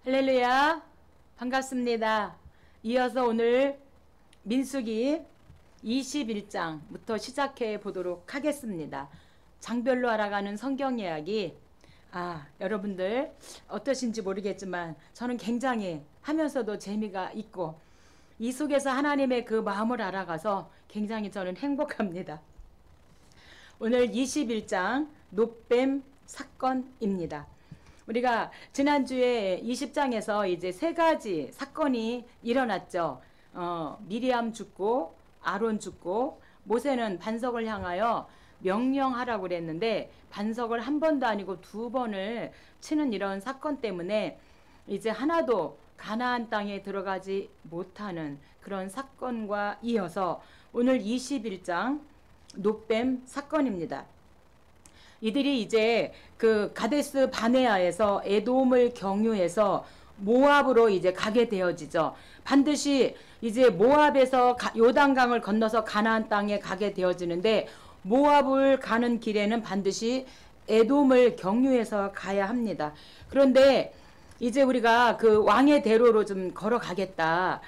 할렐루야, 반갑습니다. 이어서 오늘 민수기 21장부터 시작해 보도록 하겠습니다. 장별로 알아가는 성경 이야기. 여러분들 어떠신지 모르겠지만 저는 굉장히 하면서도 재미가 있고 이 속에서 하나님의 그 마음을 알아가서 굉장히 저는 행복합니다. 오늘 21장 노뱀 사건입니다. 우리가 지난주에 20장에서 이제 세 가지 사건이 일어났죠. 미리암 죽고 아론 죽고 모세는 반석을 향하여 명령하라고 그랬는데 반석을 한 번도 아니고 두 번을 치는 이런 사건 때문에 이제 하나도 가나안 땅에 들어가지 못하는 그런 사건과 이어서 오늘 21장 노뱀 사건입니다. 이들이 이제 그 가데스 바네아에서 에돔을 경유해서 모압으로 이제 가게 되어지죠. 반드시 이제 모압에서 요단강을 건너서 가나안 땅에 가게 되어지는데 모압을 가는 길에는 반드시 에돔을 경유해서 가야 합니다. 그런데 이제 우리가 그 왕의 대로로 좀 걸어가겠다.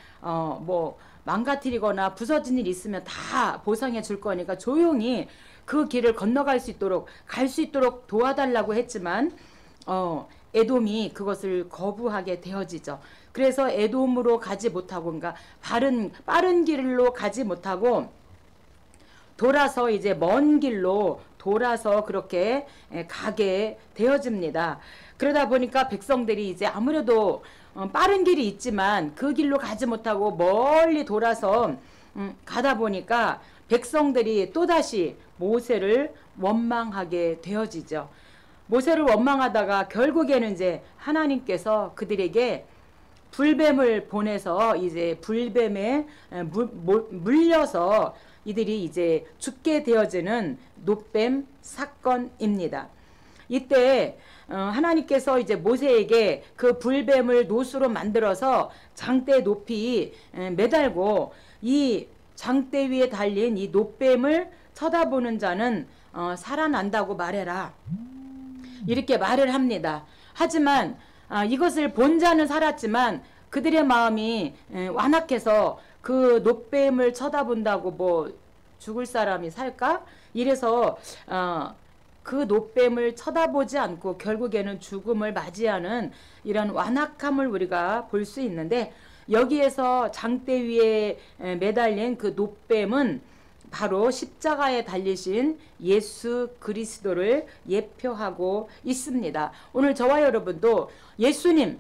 망가뜨리거나 부서진 일 있으면 다 보상해 줄 거니까 조용히 그 길을 건너갈 수 있도록 갈 수 있도록 도와달라고 했지만 에돔이 그것을 거부하게 되어지죠. 그래서 에돔으로 가지 못하고 그러니까 빠른 길로 가지 못하고 돌아서 이제 먼 길로 돌아서 그렇게 가게 되어집니다. 그러다 보니까 백성들이 이제 아무래도 빠른 길이 있지만 그 길로 가지 못하고 멀리 돌아서 가다 보니까 백성들이 또다시 모세를 원망하게 되어지죠. 모세를 원망하다가 결국에는 이제 하나님께서 그들에게 불뱀을 보내서 이제 불뱀에 물려서 이들이 이제 죽게 되어지는 노뱀 사건입니다. 이때 하나님께서 이제 모세에게 그 불뱀을 노수로 만들어서 장대 높이 매달고 이 장대 위에 달린 이 노뱀을 쳐다보는 자는 살아난다고 말해라. 이렇게 말을 합니다. 하지만 이것을 본 자는 살았지만 그들의 마음이 완악해서 그 노뱀을 쳐다본다고 뭐 죽을 사람이 살까? 이래서 그 노뱀을 쳐다보지 않고 결국에는 죽음을 맞이하는 이런 완악함을 우리가 볼 수 있는데 여기에서 장대 위에 매달린 그 노뱀은 바로 십자가에 달리신 예수 그리스도를 예표하고 있습니다. 오늘 저와 여러분도 예수님,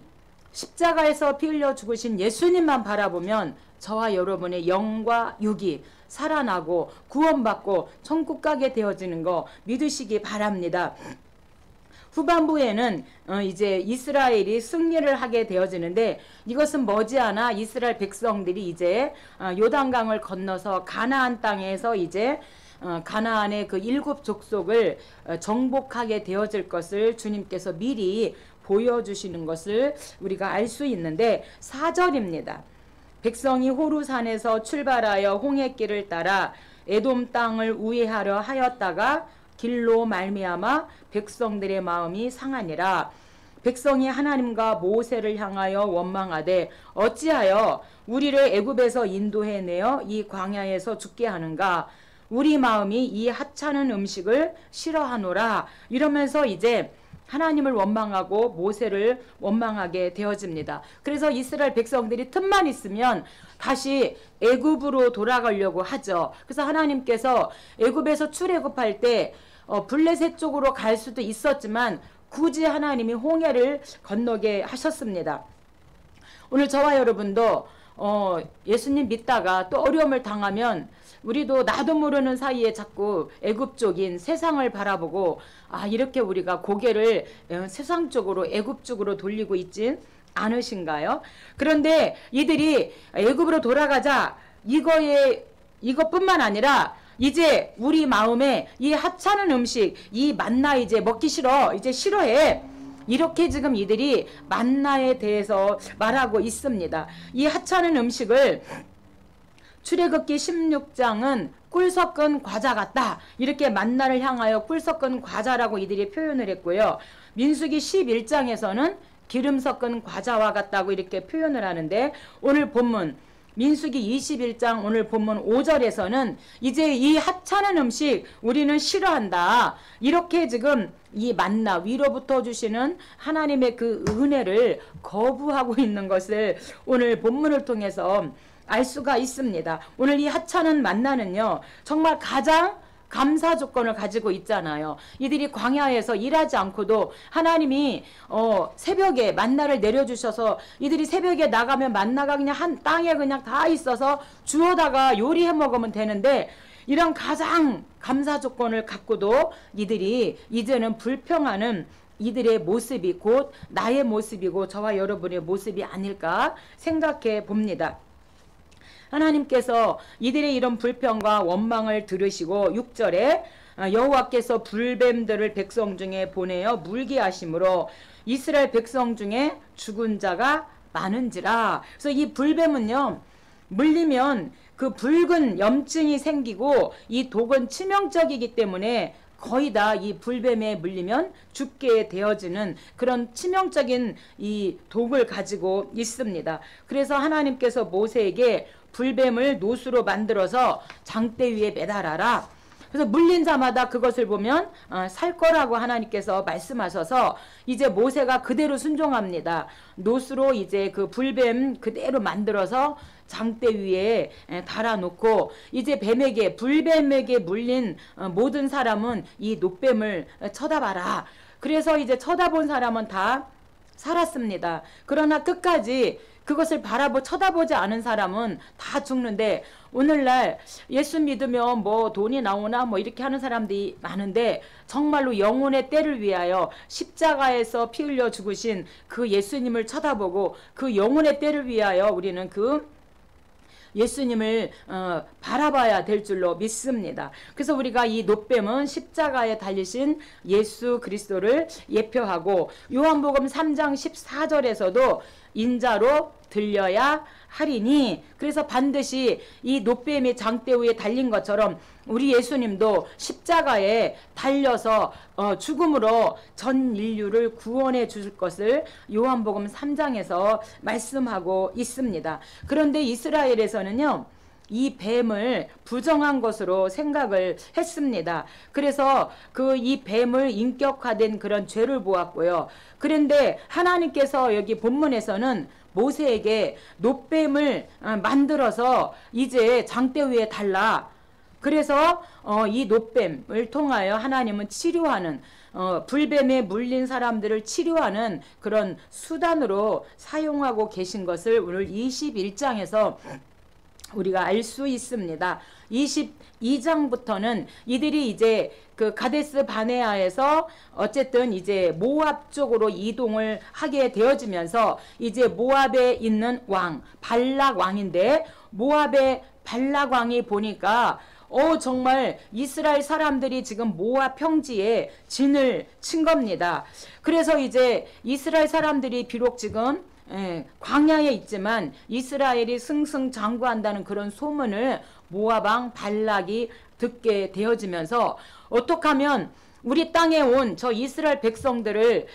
십자가에서 피 흘려 죽으신 예수님만 바라보면 저와 여러분의 영과 육이 살아나고 구원받고 천국 가게 되어지는 거 믿으시기 바랍니다. 후반부에는 이제 이스라엘이 승리를 하게 되어지는데 이것은 머지않아 이스라엘 백성들이 이제 요단강을 건너서 가나안 땅에서 이제 가나안의 그 7 족속을 정복하게 되어질 것을 주님께서 미리 보여주시는 것을 우리가 알 수 있는데 4절입니다. 백성이 호루산에서 출발하여 홍해길을 따라 에돔 땅을 우회하려 하였다가 길로 말미암아 백성들의 마음이 상하니라. 백성이 하나님과 모세를 향하여 원망하되 어찌하여 우리를 애굽에서 인도해내어 이 광야에서 죽게 하는가. 우리 마음이 이 하찮은 음식을 싫어하노라. 이러면서 이제 하나님을 원망하고 모세를 원망하게 되어집니다. 그래서 이스라엘 백성들이 틈만 있으면 다시 애굽으로 돌아가려고 하죠. 그래서 하나님께서 애굽에서 출애굽할 때 블레셋 쪽으로 갈 수도 있었지만 굳이 하나님이 홍해를 건너게 하셨습니다. 오늘 저와 여러분도 예수님 믿다가 또 어려움을 당하면 우리도 나도 모르는 사이에 자꾸 애굽 쪽인 세상을 바라보고 이렇게 우리가 고개를 세상 쪽으로 애굽 쪽으로 돌리고 있진 않으신가요? 그런데 이들이 애굽으로 돌아가자 이것뿐만 아니라 이제 우리 마음에 이 하찮은 음식 이 만나 이제 먹기 싫어 이제 싫어해 이렇게 지금 이들이 만나에 대해서 말하고 있습니다. 이 하찮은 음식을 출애굽기 16장은 꿀 섞은 과자 같다. 이렇게 만나를 향하여 꿀 섞은 과자라고 이들이 표현을 했고요. 민수기 11장에서는 기름 섞은 과자와 같다고 이렇게 표현을 하는데, 오늘 본문 민수기 21장 오늘 본문 5절에서는 이제 이 하찮은 음식 우리는 싫어한다, 이렇게 지금 이 만나 위로부터 주시는 하나님의 그 은혜를 거부하고 있는 것을 오늘 본문을 통해서 알 수가 있습니다. 오늘 이 하찮은 만나는요, 정말 가장 감사 조건을 가지고 있잖아요. 이들이 광야에서 일하지 않고도 하나님이 새벽에 만나를 내려주셔서 이들이 새벽에 나가면 만나가 그냥 한 땅에 그냥 다 있어서 주워다가 요리해 먹으면 되는데, 이런 가장 감사 조건을 갖고도 이들이 이제는 불평하는 이들의 모습이 곧 나의 모습이고 저와 여러분의 모습이 아닐까 생각해 봅니다. 하나님께서 이들의 이런 불평과 원망을 들으시고 6절에 여호와께서 불뱀들을 백성 중에 보내어 물게 하심으로 이스라엘 백성 중에 죽은 자가 많은지라. 그래서 이 불뱀은요, 물리면 그 붉은 염증이 생기고 이 독은 치명적이기 때문에 거의 다 이 불뱀에 물리면 죽게 되어지는 그런 치명적인 이 독을 가지고 있습니다. 그래서 하나님께서 모세에게 불뱀을 노수로 만들어서 장대 위에 매달아라. 그래서 물린 자마다 그것을 보면 살 거라고 하나님께서 말씀하셔서 이제 모세가 그대로 순종합니다. 노수로 이제 그 불뱀 그대로 만들어서 장대 위에 달아놓고 이제 불뱀에게 물린 모든 사람은 이 놋뱀을 쳐다봐라. 그래서 이제 쳐다본 사람은 다 살았습니다. 그러나 끝까지 그것을 쳐다보지 않은 사람은 다 죽는데, 오늘날 예수 믿으면 뭐 돈이 나오나 뭐 이렇게 하는 사람들이 많은데, 정말로 영혼의 때를 위하여 십자가에서 피 흘려 죽으신 그 예수님을 쳐다보고 그 영혼의 때를 위하여 우리는 그 예수님을 바라봐야 될 줄로 믿습니다. 그래서 우리가 이 놋뱀은 십자가에 달리신 예수 그리스도를 예표하고, 요한복음 3장 14절에서도 인자로 들려야 하리니, 그래서 반드시 이 놋뱀이 장대 위에 달린 것처럼 우리 예수님도 십자가에 달려서 죽음으로 전 인류를 구원해 줄 것을 요한복음 3장에서 말씀하고 있습니다. 그런데 이스라엘에서는요, 이 뱀을 부정한 것으로 생각을 했습니다. 그래서 이 뱀을 인격화된 그런 죄를 보았고요. 그런데 하나님께서 여기 본문에서는 모세에게 놋뱀을 만들어서 이제 장대 위에 달라. 그래서 이 놋뱀을 통하여 하나님은 치료하는, 불뱀에 물린 사람들을 치료하는 그런 수단으로 사용하고 계신 것을 오늘 21장에서 우리가 알 수 있습니다. 22장부터는 이들이 이제 그 가데스 바네아에서 어쨌든 이제 모압 쪽으로 이동을 하게 되어지면서, 이제 모압에 있는 왕 발락 왕인데, 모압의 발락 왕이 보니까 정말 이스라엘 사람들이 지금 모압 평지에 진을 친 겁니다. 그래서 이제 이스라엘 사람들이 비록 지금 광야에 있지만 이스라엘이 승승장구한다는 그런 소문을 모압 왕 발락이 듣게 되어지면서, 어떻게 하면 우리 땅에 온 저 이스라엘 백성들을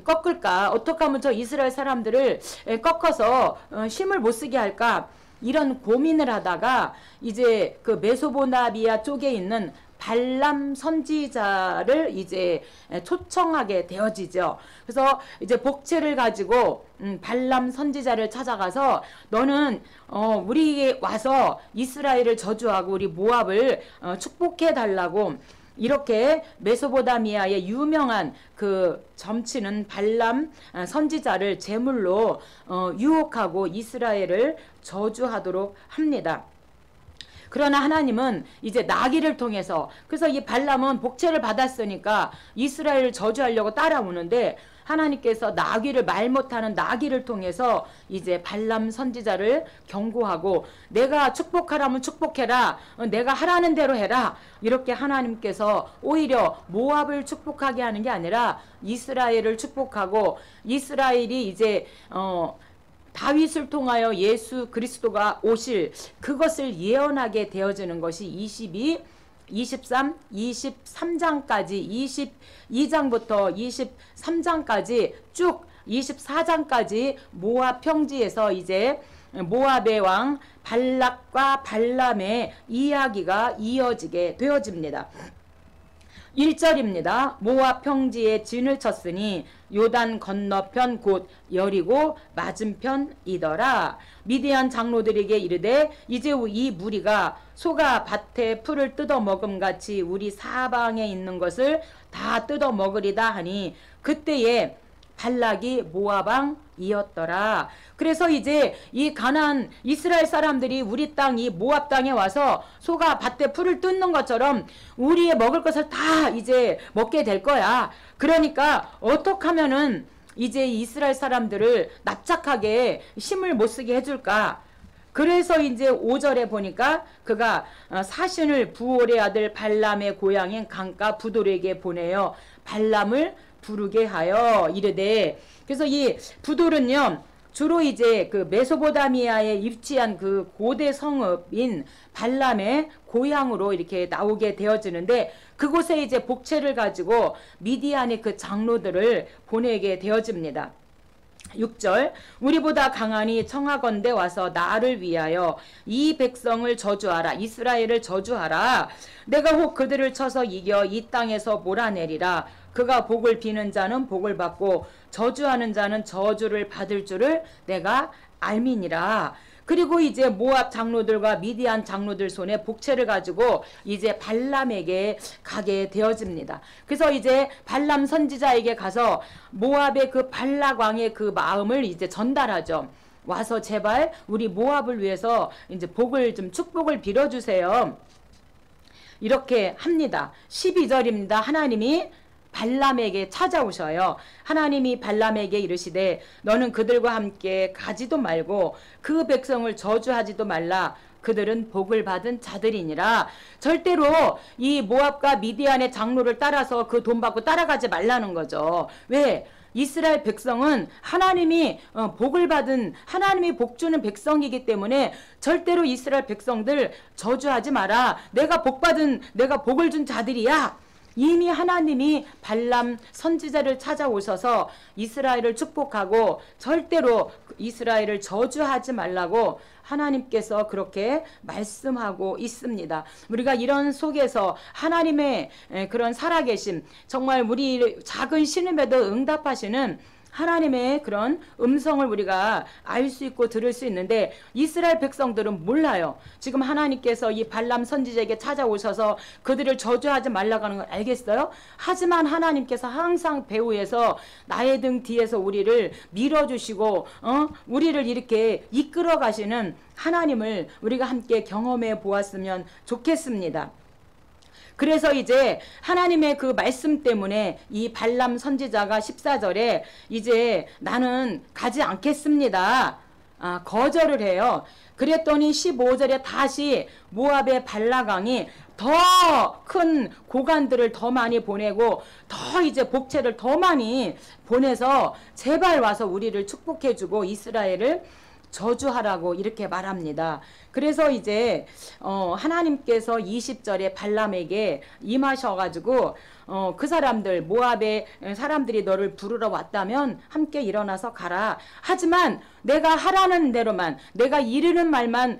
꺾을까, 어떻게 하면 저 이스라엘 사람들을 꺾어서 힘을 못 쓰게 할까, 이런 고민을 하다가 이제 그 메소포타미아 쪽에 있는 발람 선지자를 이제 초청하게 되어지죠. 그래서 이제 복채를 가지고 발람 선지자를 찾아가서 너는 우리에게 와서 이스라엘을 저주하고 우리 모압을 축복해 달라고, 이렇게 메소포타미아의 유명한 그 점치는 발람 선지자를 제물로 유혹하고 이스라엘을 저주하도록 합니다. 그러나 하나님은 이제 나귀를 통해서, 그래서 이 발람은 복채를 받았으니까 이스라엘을 저주하려고 따라오는데, 하나님께서 말 못하는 나귀를 통해서 이제 발람 선지자를 경고하고, 내가 축복하라면 축복해라, 내가 하라는 대로 해라, 이렇게 하나님께서 오히려 모압을 축복하게 하는 게 아니라 이스라엘을 축복하고, 이스라엘이 이제 다윗을 통하여 예수 그리스도가 오실 그것을 예언하게 되어지는 것이 22, 23, 23장까지 22장부터 23장까지 쭉 24장까지 모압 평지에서 이제 모압의 왕 발락과 발람의 이야기가 이어지게 되어집니다. 1절입니다. 모압 평지에 진을 쳤으니 요단 건너편 곧 여리고 맞은편이더라. 미디안 장로들에게 이르되 이제 이 무리가 소가 밭에 풀을 뜯어 먹음같이 우리 사방에 있는 것을 다 뜯어 먹으리다 하니 그때에 발락이 모압 왕이었더라. 그래서 이제 이 가나안 이스라엘 사람들이 우리 땅 이 모압 땅에 와서 소가 밭에 풀을 뜯는 것처럼 우리의 먹을 것을 다 이제 먹게 될 거야. 그러니까 어떻게 하면은 이제 이스라엘 사람들을 납작하게 힘을 못 쓰게 해줄까? 그래서 이제 5절에 보니까 그가 사신을 부올의 아들 발람의 고향인 강가 부돌에게 보내어 발람을 부르게 하여 이르되, 그래서 이 부돌은요 주로 이제 그 메소포타미아에 위치한 그 고대 성읍인 발람의 고향으로 이렇게 나오게 되어지는데, 그곳에 이제 복채를 가지고 미디안의 그 장로들을 보내게 되어집니다. 6절 우리보다 강하니 청하건대 와서 나를 위하여 이 백성을 저주하라. 이스라엘을 저주하라. 내가 혹 그들을 쳐서 이겨 이 땅에서 몰아내리라. 그가 복을 비는 자는 복을 받고 저주하는 자는 저주를 받을 줄을 내가 알미니라. 그리고 이제 모압 장로들과 미디안 장로들 손에 복채를 가지고 이제 발람에게 가게 되어집니다. 그래서 이제 발람 선지자에게 가서 모압의 그 발락 왕의 그 마음을 이제 전달하죠. 와서 제발 우리 모압을 위해서 이제 복을 좀 축복을 빌어주세요. 이렇게 합니다. 12절입니다. 하나님이 발람에게 찾아오셔요. 하나님이 발람에게 이르시되 너는 그들과 함께 가지도 말고 그 백성을 저주하지도 말라. 그들은 복을 받은 자들이니라. 절대로 이 모압과 미디안의 장로를 따라서 그 돈 받고 따라가지 말라는 거죠. 왜? 이스라엘 백성은 하나님이 복을 받은, 하나님이 복 주는 백성이기 때문에 절대로 이스라엘 백성들 저주하지 마라. 내가 복을 준 자들이야. 이미 하나님이 발람 선지자를 찾아오셔서 이스라엘을 축복하고 절대로 이스라엘을 저주하지 말라고 하나님께서 그렇게 말씀하고 있습니다. 우리가 이런 속에서 하나님의 그런 살아계심, 정말 우리 작은 신음에도 응답하시는 하나님의 그런 음성을 우리가 알 수 있고 들을 수 있는데, 이스라엘 백성들은 몰라요. 지금 하나님께서 이 발람 선지자에게 찾아오셔서 그들을 저주하지 말라고 하는 걸 알겠어요? 하지만 하나님께서 항상 배후에서 나의 등 뒤에서 우리를 밀어주시고 우리를 이렇게 이끌어 가시는 하나님을 우리가 함께 경험해 보았으면 좋겠습니다. 그래서 이제 하나님의 그 말씀 때문에 이 발람 선지자가 14절에 이제 나는 가지 않겠습니다. 거절을 해요. 그랬더니 15절에 다시 모압의 발락왕이 더 큰 고관들을 더 많이 보내고 더 이제 복채를 더 많이 보내서 제발 와서 우리를 축복해주고 이스라엘을 저주하라고 이렇게 말합니다. 그래서 이제 하나님께서 20절에 발람에게 임하셔가지고 그 사람들 모압의 사람들이 너를 부르러 왔다면 함께 일어나서 가라. 하지만 내가 하라는 대로만, 내가 이르는 말만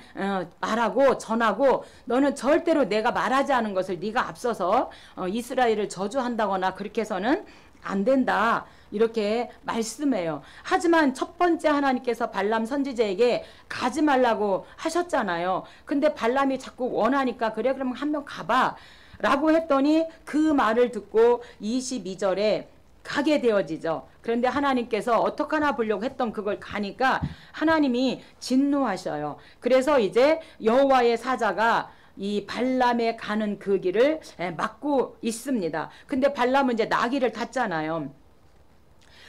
말하고 전하고 너는 절대로 내가 말하지 않은 것을 네가 앞서서 이스라엘을 저주한다거나 그렇게 해서는 안 된다. 이렇게 말씀해요. 하지만 첫 번째 하나님께서 발람 선지자에게 가지 말라고 하셨잖아요. 근데 발람이 자꾸 원하니까 그래 그러면 한 명 가봐 라고 했더니 그 말을 듣고 22절에 가게 되어지죠. 그런데 하나님께서 어떻게 하나 보려고 했던 그걸 가니까 하나님이 진노하셔요. 그래서 이제 여호와의 사자가 이 발람에 가는 그 길을 막고 있습니다. 근데 발람은 이제 나귀를 탔잖아요.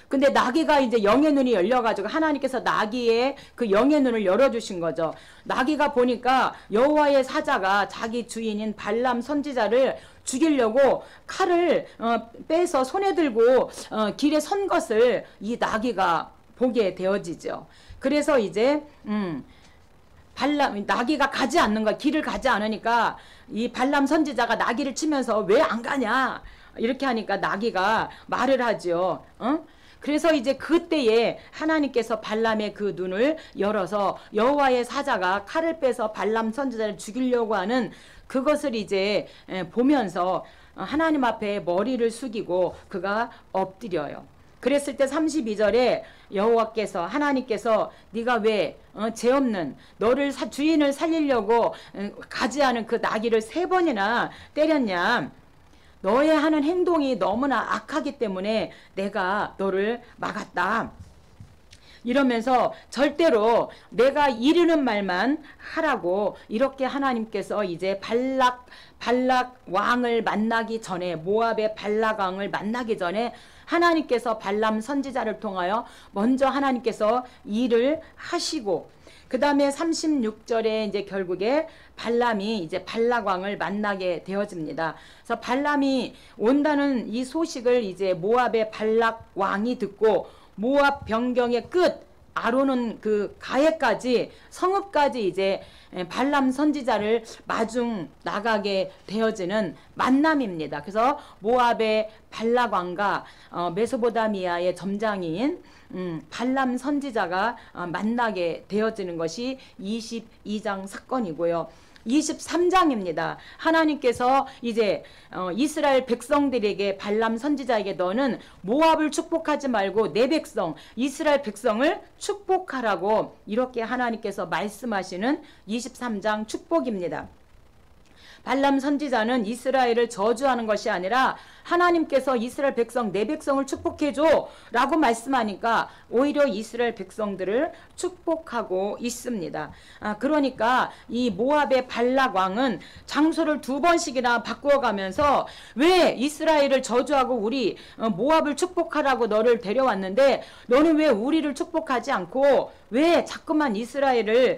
근데 나귀가 이제 영의 눈이 열려가지고 하나님께서 나귀의 그 영의 눈을 열어주신 거죠. 나귀가 보니까 여호와의 사자가 자기 주인인 발람 선지자를 죽이려고 칼을 빼서 손에 들고 길에 선 것을 이 나귀가 보게 되어지죠. 그래서 이제 나귀가 가지 않는 거야. 길을 가지 않으니까 이 발람 선지자가 나귀를 치면서 왜 안 가냐 이렇게 하니까 나귀가 말을 하죠. 그래서 이제 그때에 하나님께서 발람의 그 눈을 열어서 여호와의 사자가 칼을 빼서 발람 선지자를 죽이려고 하는 그것을 이제 보면서 하나님 앞에 머리를 숙이고 그가 엎드려요. 그랬을 때 32절에 여호와께서 하나님께서 네가 왜 죄 없는 너를 주인을 살리려고 가지 않은 그 나귀를 3번이나 때렸냐. 너의 하는 행동이 너무나 악하기 때문에 내가 너를 막았다. 이러면서 절대로 내가 이르는 말만 하라고 이렇게 하나님께서 이제 발락 왕을 만나기 전에 모압의 발락 왕을 만나기 전에 하나님께서 발람 선지자를 통하여 먼저 하나님께서 일을 하시고 그 다음에 36절에 이제 결국에 발람이 이제 발락 왕을 만나게 되어집니다. 그래서 발람이 온다는 이 소식을 이제 모압의 발락 왕이 듣고 모압 변경의 끝 아론은 그 가해까지 성읍까지 이제 발람 선지자를 마중 나가게 되어지는 만남입니다. 그래서 모압의 발락 왕과 메소포타미아의 점장인 발람 선지자가 만나게 되어지는 것이 22장 사건이고요. 23장입니다. 하나님께서 이제 이스라엘 백성들에게 발람 선지자에게 너는 모압을 축복하지 말고 내 백성 이스라엘 백성을 축복하라고 이렇게 하나님께서 말씀하시는 23장 축복입니다. 발람 선지자는 이스라엘을 저주하는 것이 아니라 하나님께서 이스라엘 백성 내 백성을 축복해줘 라고 말씀하니까 오히려 이스라엘 백성들을 축복하고 있습니다. 그러니까 이 모압의 발락 왕은 장소를 2번씩이나 바꾸어가면서 왜 이스라엘을 저주하고 우리 모압을 축복하라고 너를 데려왔는데 너는 왜 우리를 축복하지 않고 왜 자꾸만 이스라엘을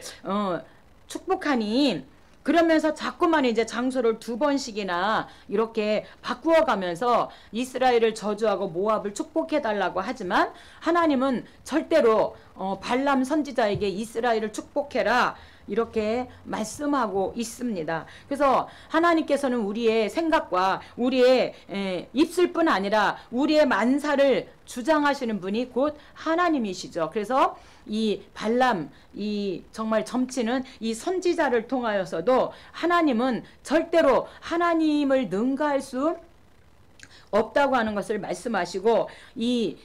축복하니? 그러면서 자꾸만 이제 장소를 2번씩이나 이렇게 바꾸어 가면서 이스라엘을 저주하고 모압을 축복해 달라고 하지만 하나님은 절대로 발람 선지자에게 이스라엘을 축복해라 이렇게 말씀하고 있습니다. 그래서 하나님께서는 우리의 생각과 우리의 입술뿐 아니라 우리의 만사를 주장하시는 분이 곧 하나님이시죠. 그래서 이 발람 이 정말 점치는 이 선지자를 통하여서도 하나님은 절대로 하나님을 능가할 수 없다고 하는 것을 말씀하시고 이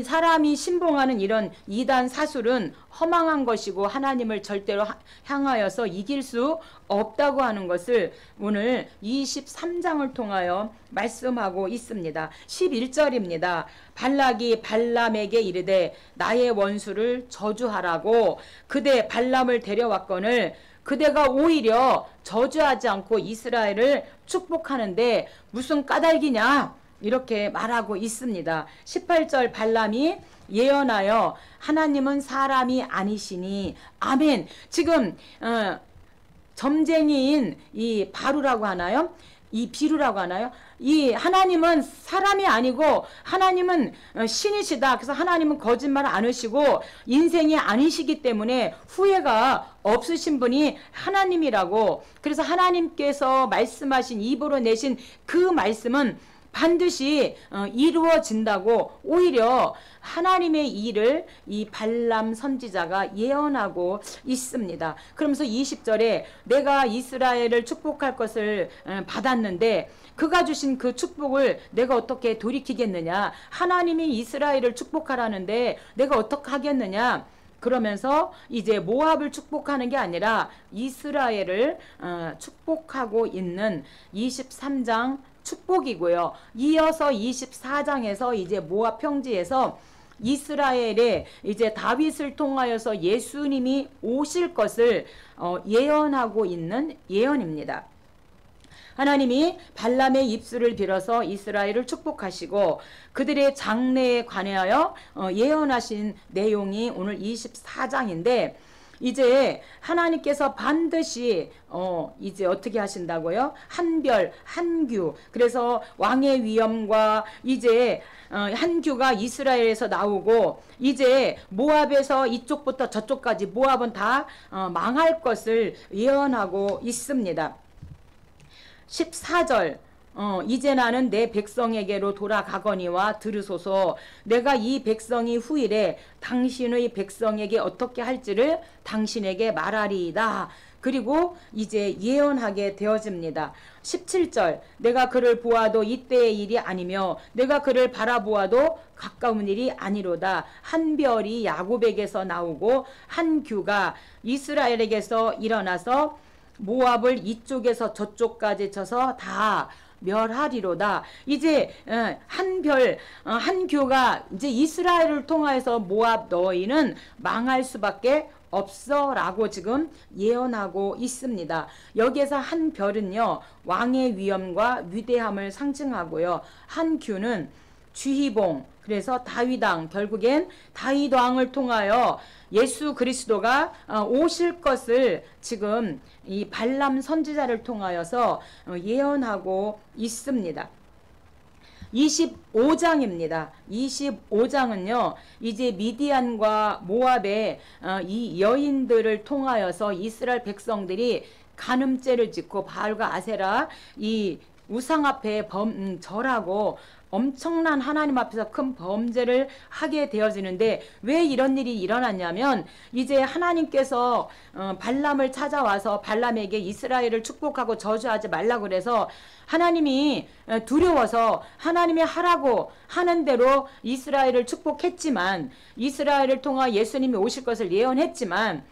사람이 신봉하는 이런 이단 사술은 허망한 것이고 하나님을 절대로 향하여서 이길 수 없다고 하는 것을 오늘 23장을 통하여 말씀하고 있습니다. 11절입니다. 발락이 발람에게 이르되 나의 원수를 저주하라고 그대 발람을 데려왔거늘 그대가 오히려 저주하지 않고 이스라엘을 축복하는데 무슨 까닭이냐 이렇게 말하고 있습니다. 18절 발람이 예언하여 하나님은 사람이 아니시니 아멘. 지금 점쟁이인 이 바루라고 하나요? 이 비루라고 하나요? 이 하나님은 사람이 아니고 하나님은 신이시다. 그래서 하나님은 거짓말 안 하시고 인생이 아니시기 때문에 후회가 없으신 분이 하나님이라고. 그래서 하나님께서 말씀하신 입으로 내신 그 말씀은 반드시 이루어진다고 오히려 하나님의 일을 이 발람 선지자가 예언하고 있습니다. 그러면서 20절에 내가 이스라엘을 축복할 것을 받았는데 그가 주신 그 축복을 내가 어떻게 돌이키겠느냐. 하나님이 이스라엘을 축복하라는데 내가 어떻게 하겠느냐. 그러면서 이제 모압을 축복하는 게 아니라 이스라엘을 축복하고 있는 23장 축복이고요. 이어서 24장에서 이제 모압 평지에서 이스라엘에 이제 다윗을 통하여서 예수님이 오실 것을 예언하고 있는 예언입니다. 하나님이 발람의 입술을 빌어서 이스라엘을 축복하시고 그들의 장래에 관하여 예언하신 내용이 오늘 24장인데 이제 하나님께서 반드시 이제 어떻게 하신다고요? 한별, 한규. 그래서 왕의 위엄과 이제 한규가 이스라엘에서 나오고 이제 모압에서 이쪽부터 저쪽까지 모압은 다 망할 것을 예언하고 있습니다. 14절 이제 나는 내 백성에게로 돌아가거니와 들으소서. 내가 이 백성이 후일에 당신의 백성에게 어떻게 할지를 당신에게 말하리이다. 그리고 이제 예언하게 되어집니다. 17절 내가 그를 보아도 이때의 일이 아니며 내가 그를 바라보아도 가까운 일이 아니로다. 한 별이 야곱에게서 나오고 한 규가 이스라엘에게서 일어나서 모압을 이쪽에서 저쪽까지 쳐서 다 멸하리로다. 이제 한 교가 이제 이스라엘을 통하여서 모압 너희는 망할 수밖에 없어라고 지금 예언하고 있습니다. 여기에서 한 별은요 왕의 위엄과 위대함을 상징하고요, 한 규는 주희봉, 그래서 다윗왕, 결국엔 다윗왕을 통하여 예수 그리스도가 오실 것을 지금 이 발람 선지자를 통하여서 예언하고 있습니다. 25장입니다. 25장은요 이제 미디안과 모압의 이 여인들을 통하여서 이스라엘 백성들이 간음죄를 짓고 바알과 아세라 이 우상 앞에 절하고 엄청난 하나님 앞에서 큰 범죄를 하게 되어지는데, 왜 이런 일이 일어났냐면 이제 하나님께서 발람을 찾아와서 발람에게 이스라엘을 축복하고 저주하지 말라고 그래서 하나님이 두려워서 하나님이 하라고 하는 대로 이스라엘을 축복했지만, 이스라엘을 통하 예수님이 오실 것을 예언했지만,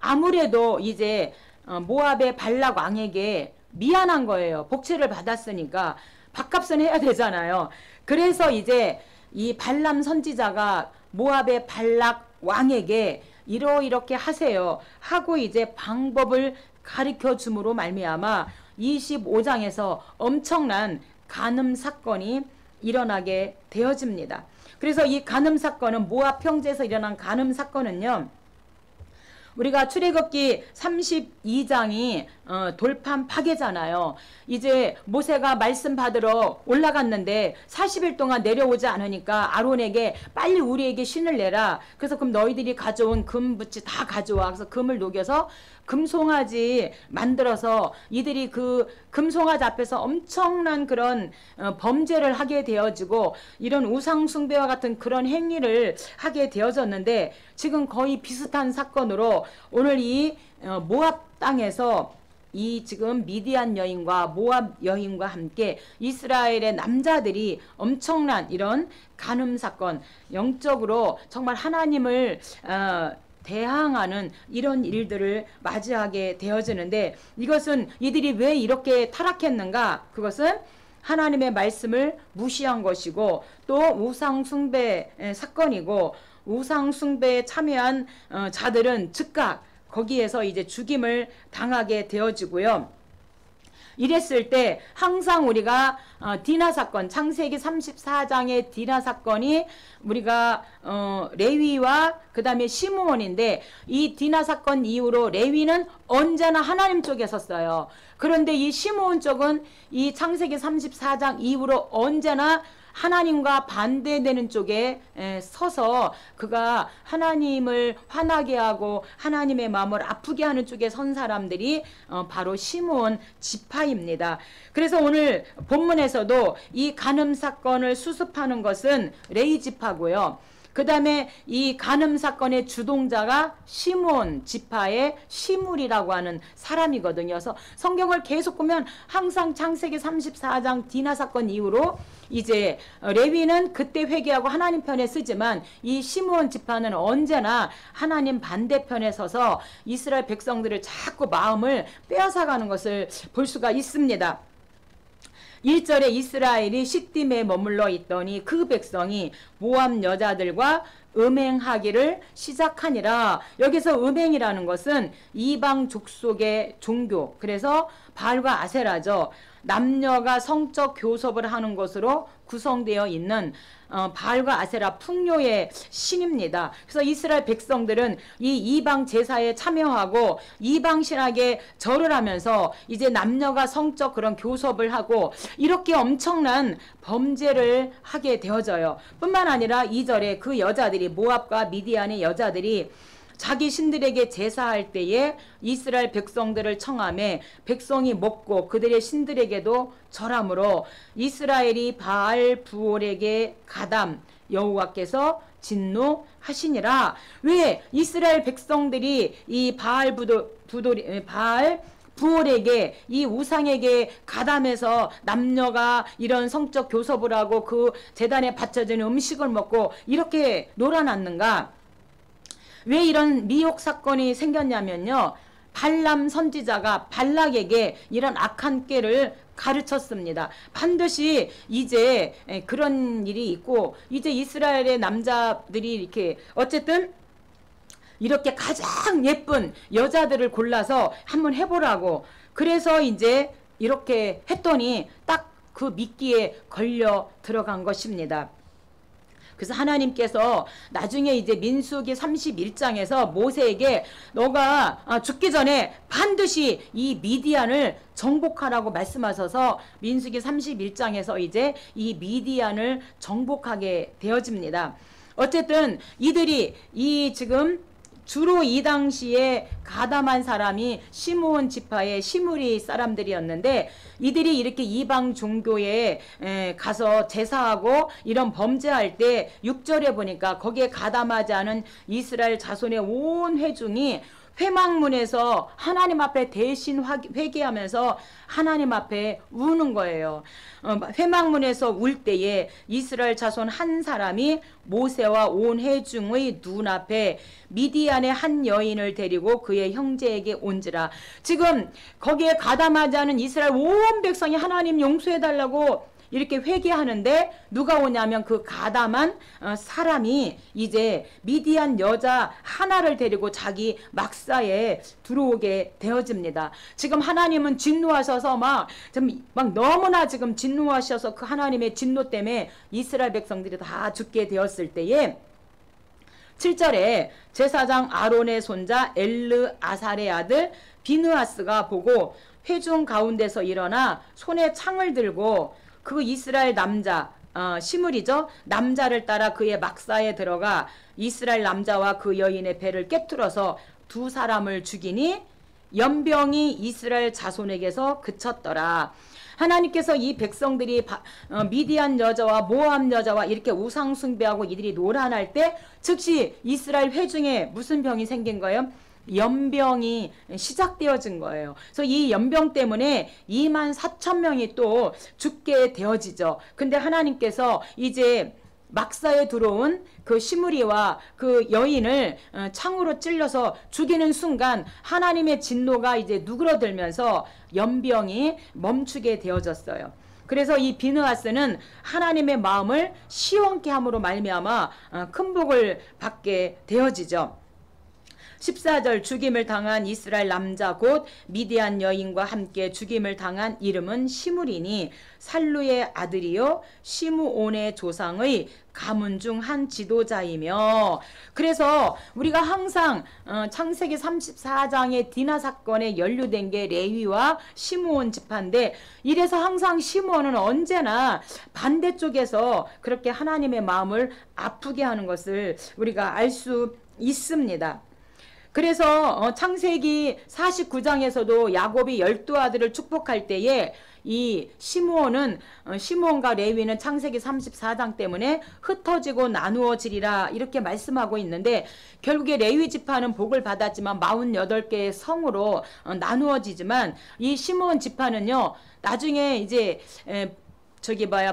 아무래도 이제 모압의 발락 왕에게 미안한 거예요. 복채를 받았으니까 밥값은 해야 되잖아요. 그래서 이제 이 발람 선지자가 모압의 발락 왕에게 이렇게 하세요 하고 이제 방법을 가르쳐 줌으로 말미암아 25장에서 엄청난 간음 사건이 일어나게 되어집니다. 그래서 이 간음 사건은, 모압 평지에서 일어난 간음 사건은요, 우리가 출애굽기 32장이 돌판 파괴잖아요. 이제 모세가 말씀 받으러 올라갔는데 40일 동안 내려오지 않으니까 아론에게 빨리 우리에게 신을 내라. 그래서 그럼 너희들이 가져온 금붙이 다 가져와. 그래서 금을 녹여서 금송아지 만들어서 이들이 그 금송아지 앞에서 엄청난 그런 범죄를 하게 되어지고 이런 우상숭배와 같은 그런 행위를 하게 되어졌는데, 지금 거의 비슷한 사건으로 오늘 이 모압 땅에서 이 지금 미디안 여인과 모압 여인과 함께 이스라엘의 남자들이 엄청난 이런 간음 사건, 영적으로 정말 하나님을 대항하는 이런 일들을 맞이하게 되어지는데, 이것은 이들이 왜 이렇게 타락했는가? 그것은 하나님의 말씀을 무시한 것이고 또 우상숭배 사건이고, 우상숭배에 참여한 자들은 즉각 거기에서 이제 죽임을 당하게 되어지고요. 이랬을 때 항상 우리가 디나 사건, 창세기 34장의 디나 사건이 우리가 레위와 그 다음에 시므온인데, 이 디나 사건 이후로 레위는 언제나 하나님 쪽에 섰어요. 그런데 이 시므온 쪽은 이 창세기 34장 이후로 언제나 하나님과 반대되는 쪽에 서서 그가 하나님을 화나게 하고 하나님의 마음을 아프게 하는 쪽에 선 사람들이 바로 시므온 지파입니다. 그래서 오늘 본문에서도 이 간음 사건을 수습하는 것은 레위 지파고요. 그 다음에 이 간음 사건의 주동자가 시므온 지파의 시물이라고 하는 사람이거든요. 그래서 성경을 계속 보면 항상 창세기 34장 디나 사건 이후로 이제 레위는 그때 회개하고 하나님 편에 쓰지만 이 시므온 지파는 언제나 하나님 반대편에 서서 이스라엘 백성들을 자꾸 마음을 빼앗아가는 것을 볼 수가 있습니다. 1절에 이스라엘이 시딤에 머물러 있더니 그 백성이 모압 여자들과 음행하기를 시작하니라. 여기서 음행이라는 것은 이방 족속의 종교, 그래서 바알과 아세라죠. 남녀가 성적 교섭을 하는 것으로 구성되어 있는 바알과 아세라 풍요의 신입니다. 그래서 이스라엘 백성들은 이 이방 제사에 참여하고 이방 신학에 절을 하면서 이제 남녀가 성적 그런 교섭을 하고 이렇게 엄청난 범죄를 하게 되어져요. 뿐만 아니라 2절에 그 여자들이, 모압과 미디안의 여자들이 자기 신들에게 제사할 때에 이스라엘 백성들을 청함에 백성이 먹고 그들의 신들에게도 절함으로 이스라엘이 바알 부올에게 가담 여호와께서 진노하시니라. 왜 이스라엘 백성들이 이 바알 부올에게 이 우상에게 가담해서 남녀가 이런 성적 교섭을 하고 그 제단에 바쳐지는 음식을 먹고 이렇게 놀아났는가? 왜 이런 미혹 사건이 생겼냐면요, 발람 선지자가 발락에게 이런 악한 꾀를 가르쳤습니다. 반드시 이제 그런 일이 있고, 이제 이스라엘의 남자들이 이렇게 어쨌든 이렇게 가장 예쁜 여자들을 골라서 한번 해보라고, 그래서 이제 이렇게 했더니 딱 그 미끼에 걸려 들어간 것입니다. 그래서 하나님께서 나중에 이제 민수기 31장에서 모세에게 너가 죽기 전에 반드시 이 미디안을 정복하라고 말씀하셔서 민수기 31장에서 이제 이 미디안을 정복하게 되어집니다. 어쨌든 이들이 지금 주로 이 당시에 가담한 사람이 시므온 지파의 시므리 사람들이었는데, 이들이 이렇게 이방 종교에 가서 제사하고 이런 범죄할 때 6절에 보니까 거기에 가담하지 않은 이스라엘 자손의 온 회중이 회막문에서 하나님 앞에 대신 회개하면서 하나님 앞에 우는 거예요. 회막문에서 울 때에 이스라엘 자손 한 사람이 모세와 온 회중의 눈앞에 미디안의 한 여인을 데리고 그의 형제에게 온지라. 지금 거기에 가담하지 않은 이스라엘 온 백성이 하나님 용서해달라고 이렇게 회개하는데, 누가 오냐면 그 가담한 사람이 이제 미디안 여자 하나를 데리고 자기 막사에 들어오게 되어집니다. 지금 하나님은 진노하셔서 막 너무나 지금 진노하셔서 그 하나님의 진노 때문에 이스라엘 백성들이 다 죽게 되었을 때에 7절에 제사장 아론의 손자 엘르 아살의 아들 비느하스가 보고 회중 가운데서 일어나 손에 창을 들고 그 이스라엘 남자 시므리죠, 남자를 따라 그의 막사에 들어가 이스라엘 남자와 그 여인의 배를 깨뚫어서 두 사람을 죽이니 연병이 이스라엘 자손에게서 그쳤더라. 하나님께서 이 백성들이 미디안 여자와 모압 여자와 이렇게 우상 숭배하고 이들이 노란할 때 즉시 이스라엘 회중에 무슨 병이 생긴 거예요? 연병이 시작되어진 거예요. 그래서 이 연병 때문에 24,000명이 또 죽게 되어지죠. 근데 하나님께서 이제 막사에 들어온 그 시므리와 그 여인을 창으로 찔러서 죽이는 순간 하나님의 진노가 이제 누그러들면서 연병이 멈추게 되어졌어요. 그래서 이 비느하스는 하나님의 마음을 시원케 함으로 말미암아 큰 복을 받게 되어지죠. 14절 죽임을 당한 이스라엘 남자 곧 미디안 여인과 함께 죽임을 당한 이름은 시므리니 살루의 아들이요 시므온의 조상의 가문 중 한 지도자이며. 그래서 우리가 항상 창세기 34장의 디나 사건에 연루된 게 레위와 시므온 지파인데, 이래서 항상 시므온은 언제나 반대쪽에서 그렇게 하나님의 마음을 아프게 하는 것을 우리가 알 수 있습니다. 그래서 창세기 49장에서도 야곱이 12아들을 축복할 때에 이 시므온과 레위는 창세기 34장 때문에 흩어지고 나누어지리라 이렇게 말씀하고 있는데, 결국에 레위 지파는 복을 받았지만 48개의 성으로 나누어지지만 이 시므온 지파는요 나중에 이제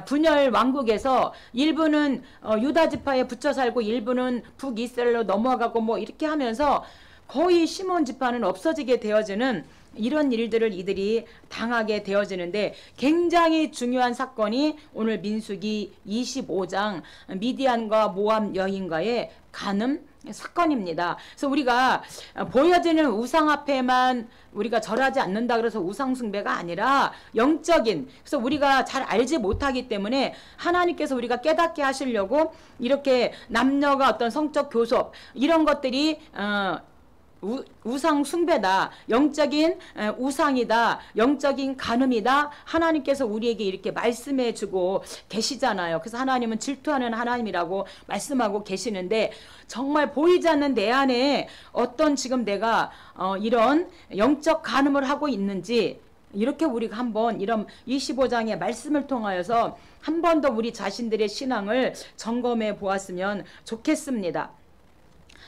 분열 왕국에서 일부는 유다 지파에 붙여 살고 일부는 북이스라엘로 넘어가고 뭐 이렇게 하면서 거의 시므온 지파는 없어지게 되어지는 이런 일들을 이들이 당하게 되어지는데, 굉장히 중요한 사건이 오늘 민수기 25장 미디안과 모압 여인과의 간음 사건입니다. 그래서 우리가 보여지는 우상 앞에만 우리가 절하지 않는다 그래서 우상 숭배가 아니라 영적인, 그래서 우리가 잘 알지 못하기 때문에 하나님께서 우리가 깨닫게 하시려고 이렇게 남녀가 어떤 성적 교섭 이런 것들이 우상 숭배다, 영적인 우상이다, 영적인 간음이다, 하나님께서 우리에게 이렇게 말씀해 주고 계시잖아요. 그래서 하나님은 질투하는 하나님이라고 말씀하고 계시는데, 정말 보이지 않는 내 안에 어떤 지금 내가 이런 영적 간음을 하고 있는지, 이렇게 우리가 한번 이런 25장의 말씀을 통하여서 한 번 더 우리 자신들의 신앙을 점검해 보았으면 좋겠습니다.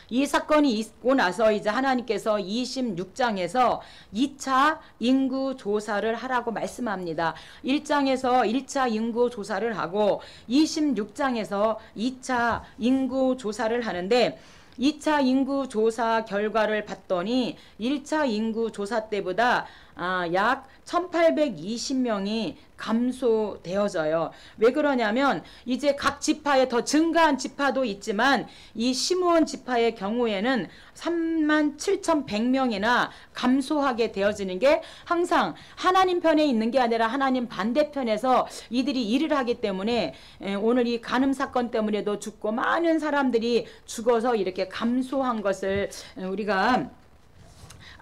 이 사건이 있고 나서 이제 하나님께서 26장에서 2차 인구 조사를 하라고 말씀합니다. 1장에서 1차 인구 조사를 하고 26장에서 2차 인구 조사를 하는데, 2차 인구 조사 결과를 봤더니 1차 인구 조사 때보다 약 1820명이 감소되어져요. 왜 그러냐면 이제 각 지파에 더 증가한 지파도 있지만 이 시므온 지파의 경우에는 37,100명이나 감소하게 되어지는 게 항상 하나님 편에 있는 게 아니라 하나님 반대편에서 이들이 일을 하기 때문에 오늘 이 간음 사건 때문에도 죽고 많은 사람들이 죽어서 이렇게 감소한 것을 우리가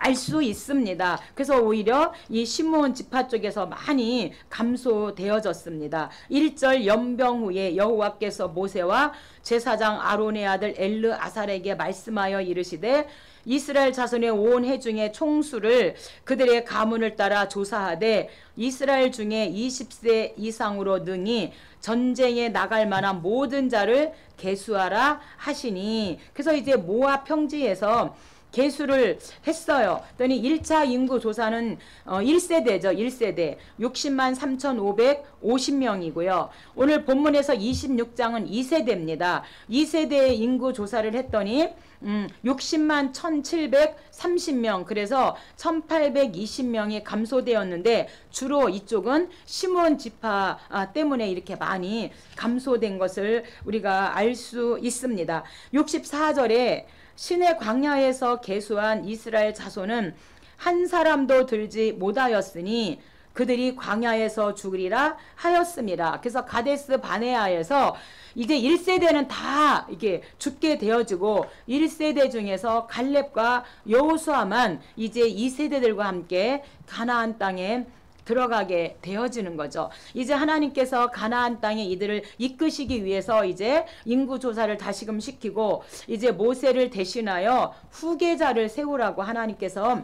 알 수 있습니다. 그래서 오히려 이 시므온 지파 쪽에서 많이 감소되어졌습니다. 1절 연병 후에 여호와께서 모세와 제사장 아론의 아들 엘르아살에게 말씀하여 이르시되, 이스라엘 자손의 온 회중의 총수를 그들의 가문을 따라 조사하되 이스라엘 중에 20세 이상으로 능히 전쟁에 나갈 만한 모든 자를 계수하라 하시니, 그래서 이제 모압 평지에서 계수를 했어요. 그랬더니 1차 인구 조사는 1세대죠. 1세대 60만 3,550명이고요. 오늘 본문에서 26장은 2세대입니다. 2세대의 인구 조사를 했더니 60만 1,730명, 그래서 1,820명이 감소되었는데, 주로 이쪽은 시므온 지파 때문에 이렇게 많이 감소된 것을 우리가 알 수 있습니다. 64절에 신의 광야에서 계수한 이스라엘 자손은 한 사람도 들지 못하였으니 그들이 광야에서 죽으리라 하였습니다. 그래서 가데스 바네아에서 이제 1세대는 다 이게 죽게 되어지고 1세대 중에서 갈렙과 여호수아만 이제 2세대들과 함께 가나안 땅에 들어가게 되어지는 거죠. 이제 하나님께서 가나안 땅에 이들을 이끄시기 위해서 이제 인구 조사를 다시금 시키고 이제 모세를 대신하여 후계자를 세우라고 하나님께서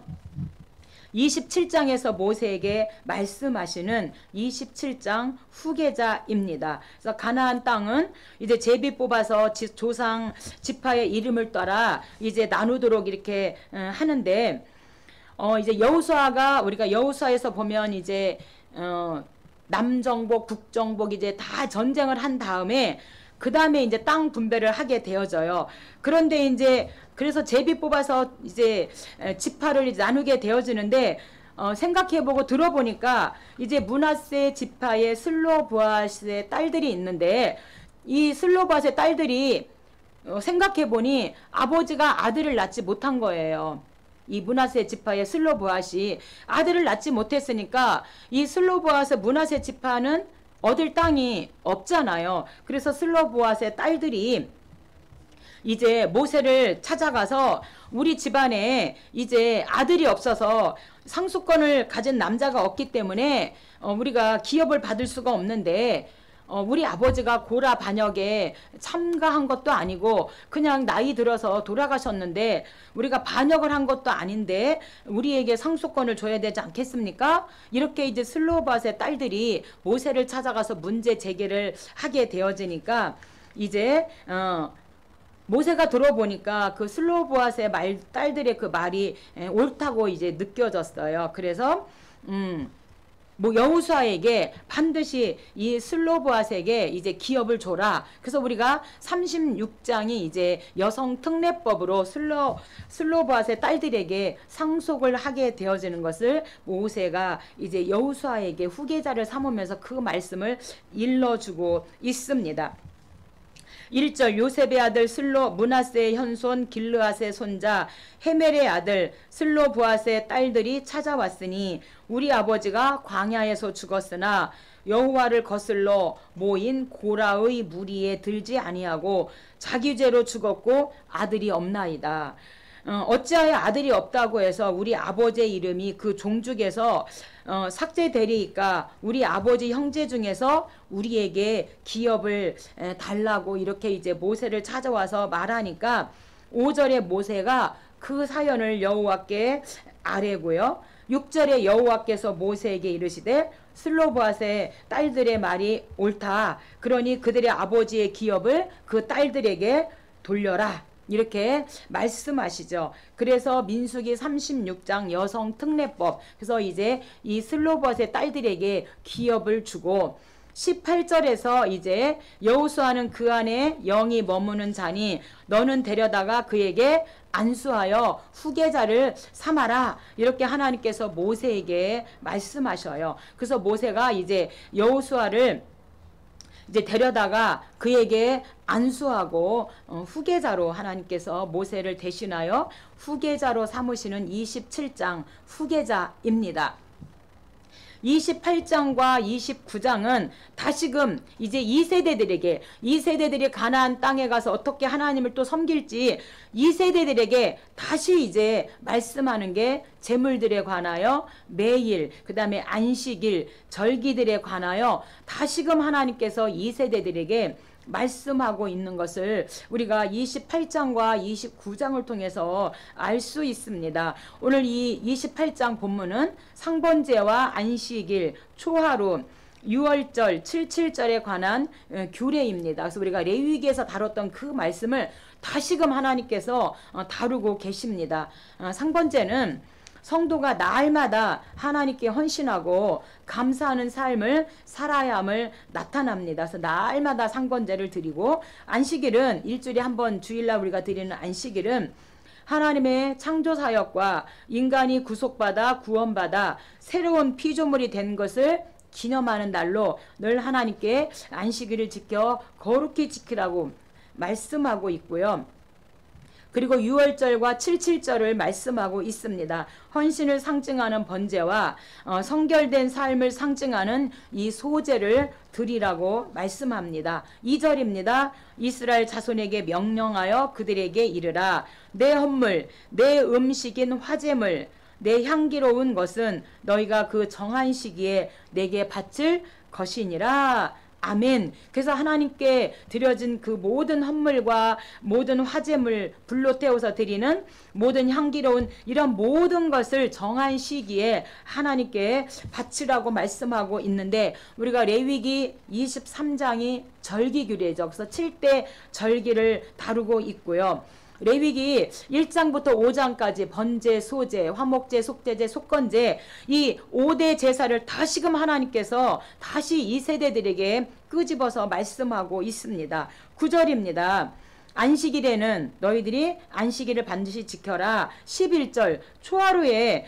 27장에서 모세에게 말씀하시는 27장 후계자입니다. 그래서 가나안 땅은 이제 제비 뽑아서 조상 지파의 이름을 따라 이제 나누도록 이렇게 하는데, 이제 여호수아가, 우리가 여호수아에서 보면 이제 남정복, 북정복 이제 다 전쟁을 한 다음에 그 다음에 이제 땅 분배를 하게 되어져요. 그런데 이제 그래서 제비 뽑아서 이제 지파를 이제 나누게 되어지는데, 생각해보고 들어보니까 이제 므낫세 지파의 슬로보앗의 딸들이 있는데, 이 슬로보앗의 딸들이 생각해보니 아버지가 아들을 낳지 못한 거예요. 이 므낫세 지파의 슬로보앗이 아들을 낳지 못했으니까 이 슬로보앗의 므낫세 지파는 얻을 땅이 없잖아요. 그래서 슬로보앗의 딸들이 이제 모세를 찾아가서 우리 집안에 이제 아들이 없어서 상속권을 가진 남자가 없기 때문에 우리가 기업을 받을 수가 없는데, 우리 아버지가 고라 반역에 참가한 것도 아니고 그냥 나이 들어서 돌아가셨는데 우리가 반역을 한 것도 아닌데 우리에게 상속권을 줘야 되지 않겠습니까? 이렇게 이제 슬로바스의 딸들이 모세를 찾아가서 문제 제기를 하게 되어지니까 이제 모세가 들어보니까 그 슬로보앗의 딸들의 그 말이 옳다고 이제 느껴졌어요. 그래서 여호수아에게 반드시 이 슬로보앗에게 이제 기업을 줘라. 그래서 우리가 36장이 이제 여성 특례법으로 슬로보앗의 딸들에게 상속을 하게 되어지는 것을 모세가 이제 여호수아에게 후계자를 삼으면서 그 말씀을 일러주고 있습니다. 1절 요셉의 아들 므낫세의 현손 길르앗의 손자 헤멜의 아들 슬로보앗의 딸들이 찾아왔으니 우리 아버지가 광야에서 죽었으나 여호와를 거슬러 모인 고라의 무리에 들지 아니하고 자기 죄로 죽었고 아들이 없나이다. 어찌하여 아들이 없다고 해서 우리 아버지의 이름이 그 종족에서 삭제되리까? 우리 아버지 형제 중에서 우리에게 기업을 달라고 이렇게 이제 모세를 찾아와서 말하니까 5절에 모세가 그 사연을 여호와께 아뢰고요. 6절에 여호와께서 모세에게 이르시되 슬로보앗의 딸들의 말이 옳다. 그러니 그들의 아버지의 기업을 그 딸들에게 돌려라. 이렇게 말씀하시죠. 그래서 민수기 36장 여성 특례법. 그래서 이제 이 슬로봇의 딸들에게 기업을 주고 18절에서 이제 여호수아는 그 안에 영이 머무는 자니 너는 데려다가 그에게 안수하여 후계자를 삼아라. 이렇게 하나님께서 모세에게 말씀하셔요. 그래서 모세가 이제 여호수아를 이제 데려다가 그에게 안수하고 후계자로 하나님께서 모세를 대신하여 후계자로 삼으시는 27장 후계자입니다. 28장과 29장은 다시금 이제 2세대들에게 2세대들이 가나안 땅에 가서 어떻게 하나님을 또 섬길지 2세대들에게 다시 이제 말씀하는 게 제물들에 관하여 매일 그 다음에 안식일 절기들에 관하여 다시금 하나님께서 2세대들에게 말씀하고 있는 것을 우리가 28장과 29장을 통해서 알 수 있습니다. 오늘 이 28장 본문은 상번제와 안식일, 초하루, 6월절, 77절에 관한 규례입니다. 그래서 우리가 레위기에서 다뤘던 그 말씀을 다시금 하나님께서 다루고 계십니다. 상번제는 성도가 날마다 하나님께 헌신하고 감사하는 삶을 살아야 함을 나타납니다. 그래서 날마다 상번제를 드리고 안식일은 일주일에 한 번 주일날 우리가 드리는 안식일은 하나님의 창조사역과 인간이 구속받아 구원받아 새로운 피조물이 된 것을 기념하는 날로 늘 하나님께 안식일을 지켜 거룩히 지키라고 말씀하고 있고요. 그리고 6월절과 77절을 말씀하고 있습니다. 헌신을 상징하는 번제와 성결된 삶을 상징하는 이 소제를 드리라고 말씀합니다. 2절입니다. 이스라엘 자손에게 명령하여 그들에게 이르라. 내 헌물, 내 음식인 화제물, 내 향기로운 것은 너희가 그 정한 시기에 내게 바칠 것이니라. 아멘. 그래서 하나님께 드려진 그 모든 헌물과 모든 화제물 불로 태워서 드리는 모든 향기로운 이런 모든 것을 정한 시기에 하나님께 바치라고 말씀하고 있는데 우리가 레위기 23장이 절기규례죠. 그래서 7대 절기를 다루고 있고요. 레위기 1장부터 5장까지 번제, 소제, 화목제, 속죄제, 속건제 이 5대 제사를 다시금 하나님께서 다시 이 세대들에게 끄집어서 말씀하고 있습니다. 9절입니다. 안식일에는 너희들이 안식일을 반드시 지켜라. 11절 초하루에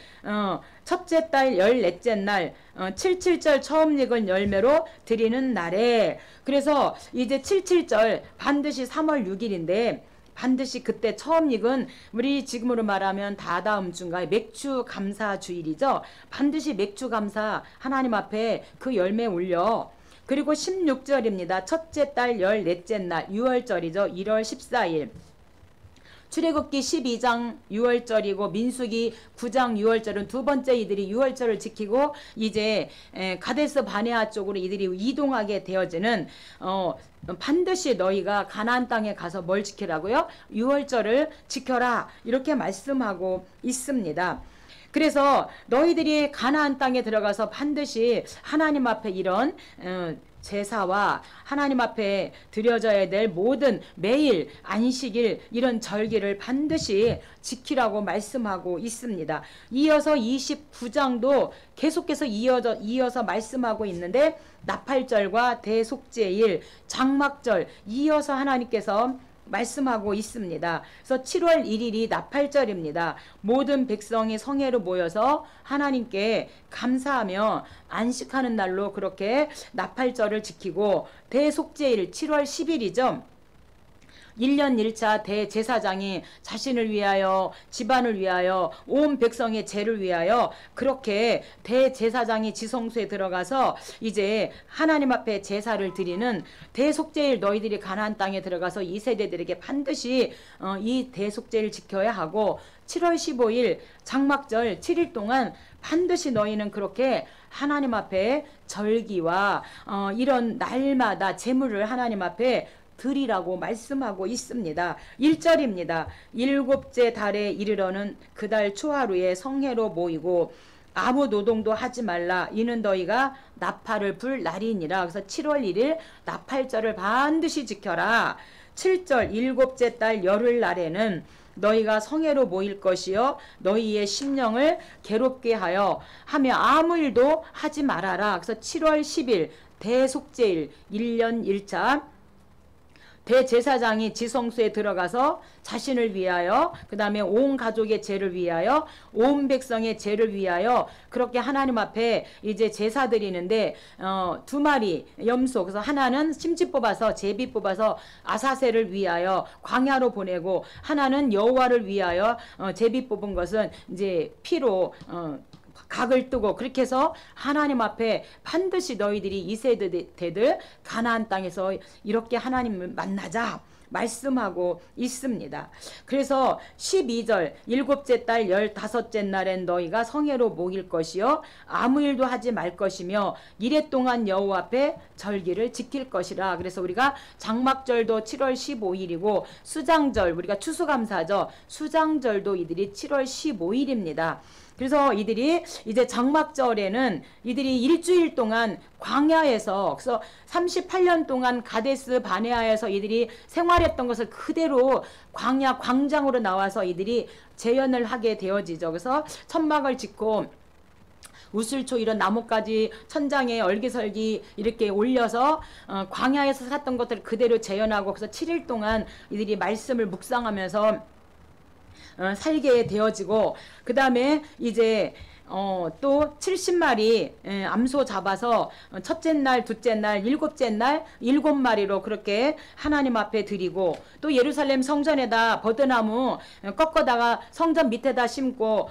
첫째 달 14째 날 77절 처음 익은 열매로 드리는 날에 그래서 이제 77절 반드시 3월 6일인데 반드시 그때 처음 익은 우리 지금으로 말하면 다다음 주인가 맥주 감사 주일이죠. 반드시 맥주 감사 하나님 앞에 그 열매 올려. 그리고 16절입니다. 첫째 달 14째 날 6월절이죠. 1월 14일. 출애굽기 12장 6월절이고 민수기 9장 6월절은 두 번째 이들이 6월절을 지키고 이제 가데스 바네아 쪽으로 이들이 이동하게 되어지는 반드시 너희가 가나안 땅에 가서 뭘 지키라고요? 6월절을 지켜라 이렇게 말씀하고 있습니다. 그래서 너희들이 가나안 땅에 들어가서 반드시 하나님 앞에 이런 제사와 하나님 앞에 드려져야 될 모든 매일 안식일 이런 절기를 반드시 지키라고 말씀하고 있습니다. 이어서 29장도 계속해서 이어서 말씀하고 있는데 나팔절과 대속죄일, 장막절 이어서 하나님께서 말씀하고 있습니다. 그래서 7월 1일이 나팔절입니다. 모든 백성이 성회로 모여서 하나님께 감사하며 안식하는 날로 그렇게 나팔절을 지키고 대속죄일 7월 10일이죠. 1년 1차 대제사장이 자신을 위하여 집안을 위하여 온 백성의 죄를 위하여 그렇게 대제사장이 지성소에 들어가서 이제 하나님 앞에 제사를 드리는 대속죄일 너희들이 가나안 땅에 들어가서 이 세대들에게 반드시 이 대속죄를 지켜야 하고 7월 15일 장막절 7일 동안 반드시 너희는 그렇게 하나님 앞에 절기와 이런 날마다 제물을 하나님 앞에 드리라고 말씀하고 있습니다. 1절입니다. 일곱째 달에 이르러는 그 달 초하루에 성회로 모이고 아무 노동도 하지 말라. 이는 너희가 나팔을 불 날이니라. 그래서 7월 1일 나팔절을 반드시 지켜라. 7절 일곱째 달 열흘 날에는 너희가 성회로 모일 것이요 너희의 심령을 괴롭게 하며 아무 일도 하지 말아라. 그래서 7월 10일 대속죄일 1년 1차 대제사장이 지성소에 들어가서 자신을 위하여 그 다음에 온 가족의 죄를 위하여 온 백성의 죄를 위하여 그렇게 하나님 앞에 이제 제사 드리는데 2마리 염소 그래서 하나는 심지 뽑아서 제비 뽑아서 아사셀을 위하여 광야로 보내고 하나는 여호와를 위하여 제비 뽑은 것은 이제 피로 각을 뜨고 그렇게 해서 하나님 앞에 반드시 너희들이 이 세대들 가나안 땅에서 이렇게 하나님을 만나자 말씀하고 있습니다. 그래서 12절 일곱째 달 15째 날엔 너희가 성회로 모일 것이요 아무 일도 하지 말 것이며 이래 동안 여호와 앞에 절기를 지킬 것이라. 그래서 우리가 장막절도 7월 15일이고 수장절 우리가 추수감사죠. 수장절도 이들이 7월 15일입니다. 그래서 이들이 이제 장막절에는 이들이 일주일 동안 광야에서 그래서 38년 동안 가데스 바네아에서 이들이 생활했던 것을 그대로 광야 광장으로 나와서 이들이 재현을 하게 되어지죠. 그래서 천막을 짓고 우슬초 이런 나뭇가지 천장에 얼기설기 이렇게 올려서 광야에서 살았던 것들을 그대로 재현하고 그래서 7일 동안 이들이 말씀을 묵상하면서 살게 되어지고 그 다음에 이제 또 70마리 암소 잡아서 첫째 날, 둘째 날, 일곱째 날 7마리로 그렇게 하나님 앞에 드리고 또 예루살렘 성전에다 버드나무 꺾어다가 성전 밑에다 심고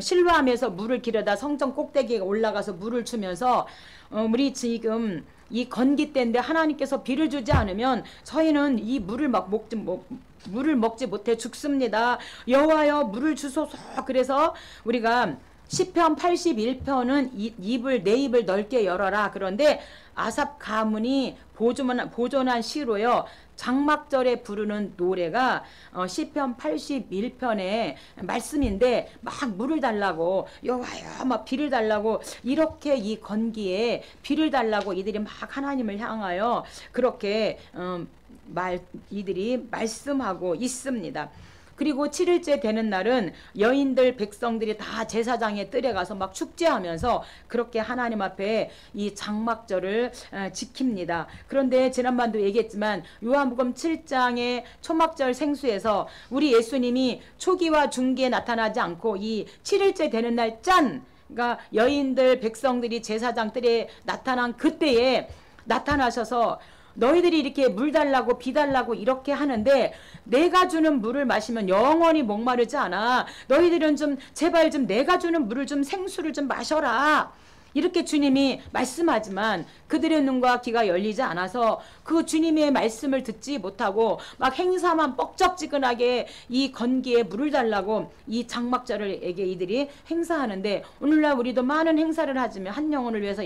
실로암에서 물을 기르다 성전 꼭대기에 올라가서 물을 주면서 우리 지금 이 건기 때인데 하나님께서 비를 주지 않으면 저희는 이 물을 먹지 못해 죽습니다. 여호와여 물을 주소서. 그래서 우리가 시편 81편은 내 입을 넓게 열어라. 그런데 아삽 가문이 보존한 시로요. 장막절에 부르는 노래가 시편 81편의 말씀인데 막 물을 달라고 여호와여 막 비를 달라고 이렇게 이 건기에 비를 달라고 이들이 막 하나님을 향하여 그렇게 이들이 말씀하고 있습니다. 그리고 7일째 되는 날은 여인들 백성들이 다 제사장의 뜰에 가서 막 축제하면서 그렇게 하나님 앞에 이 장막절을 지킵니다. 그런데 지난번도 얘기했지만 요한복음 7장의 초막절 생수에서 우리 예수님이 초기와 중기에 나타나지 않고 이 7일째 되는 날 그러니까 여인들 백성들이 제사장 뜰에 나타난 그때에 나타나셔서 너희들이 이렇게 물 달라고 비 달라고 이렇게 하는데 내가 주는 물을 마시면 영원히 목마르지 않아. 너희들은 좀 제발 좀 내가 주는 물을 좀 생수를 좀 마셔라. 이렇게 주님이 말씀하지만 그들의 눈과 귀가 열리지 않아서 그 주님의 말씀을 듣지 못하고 막 행사만 뻑적지근하게 이 건기에 물을 달라고 이 장막절에게 이들이 행사하는데 오늘날 우리도 많은 행사를 하지만 한 영혼을 위해서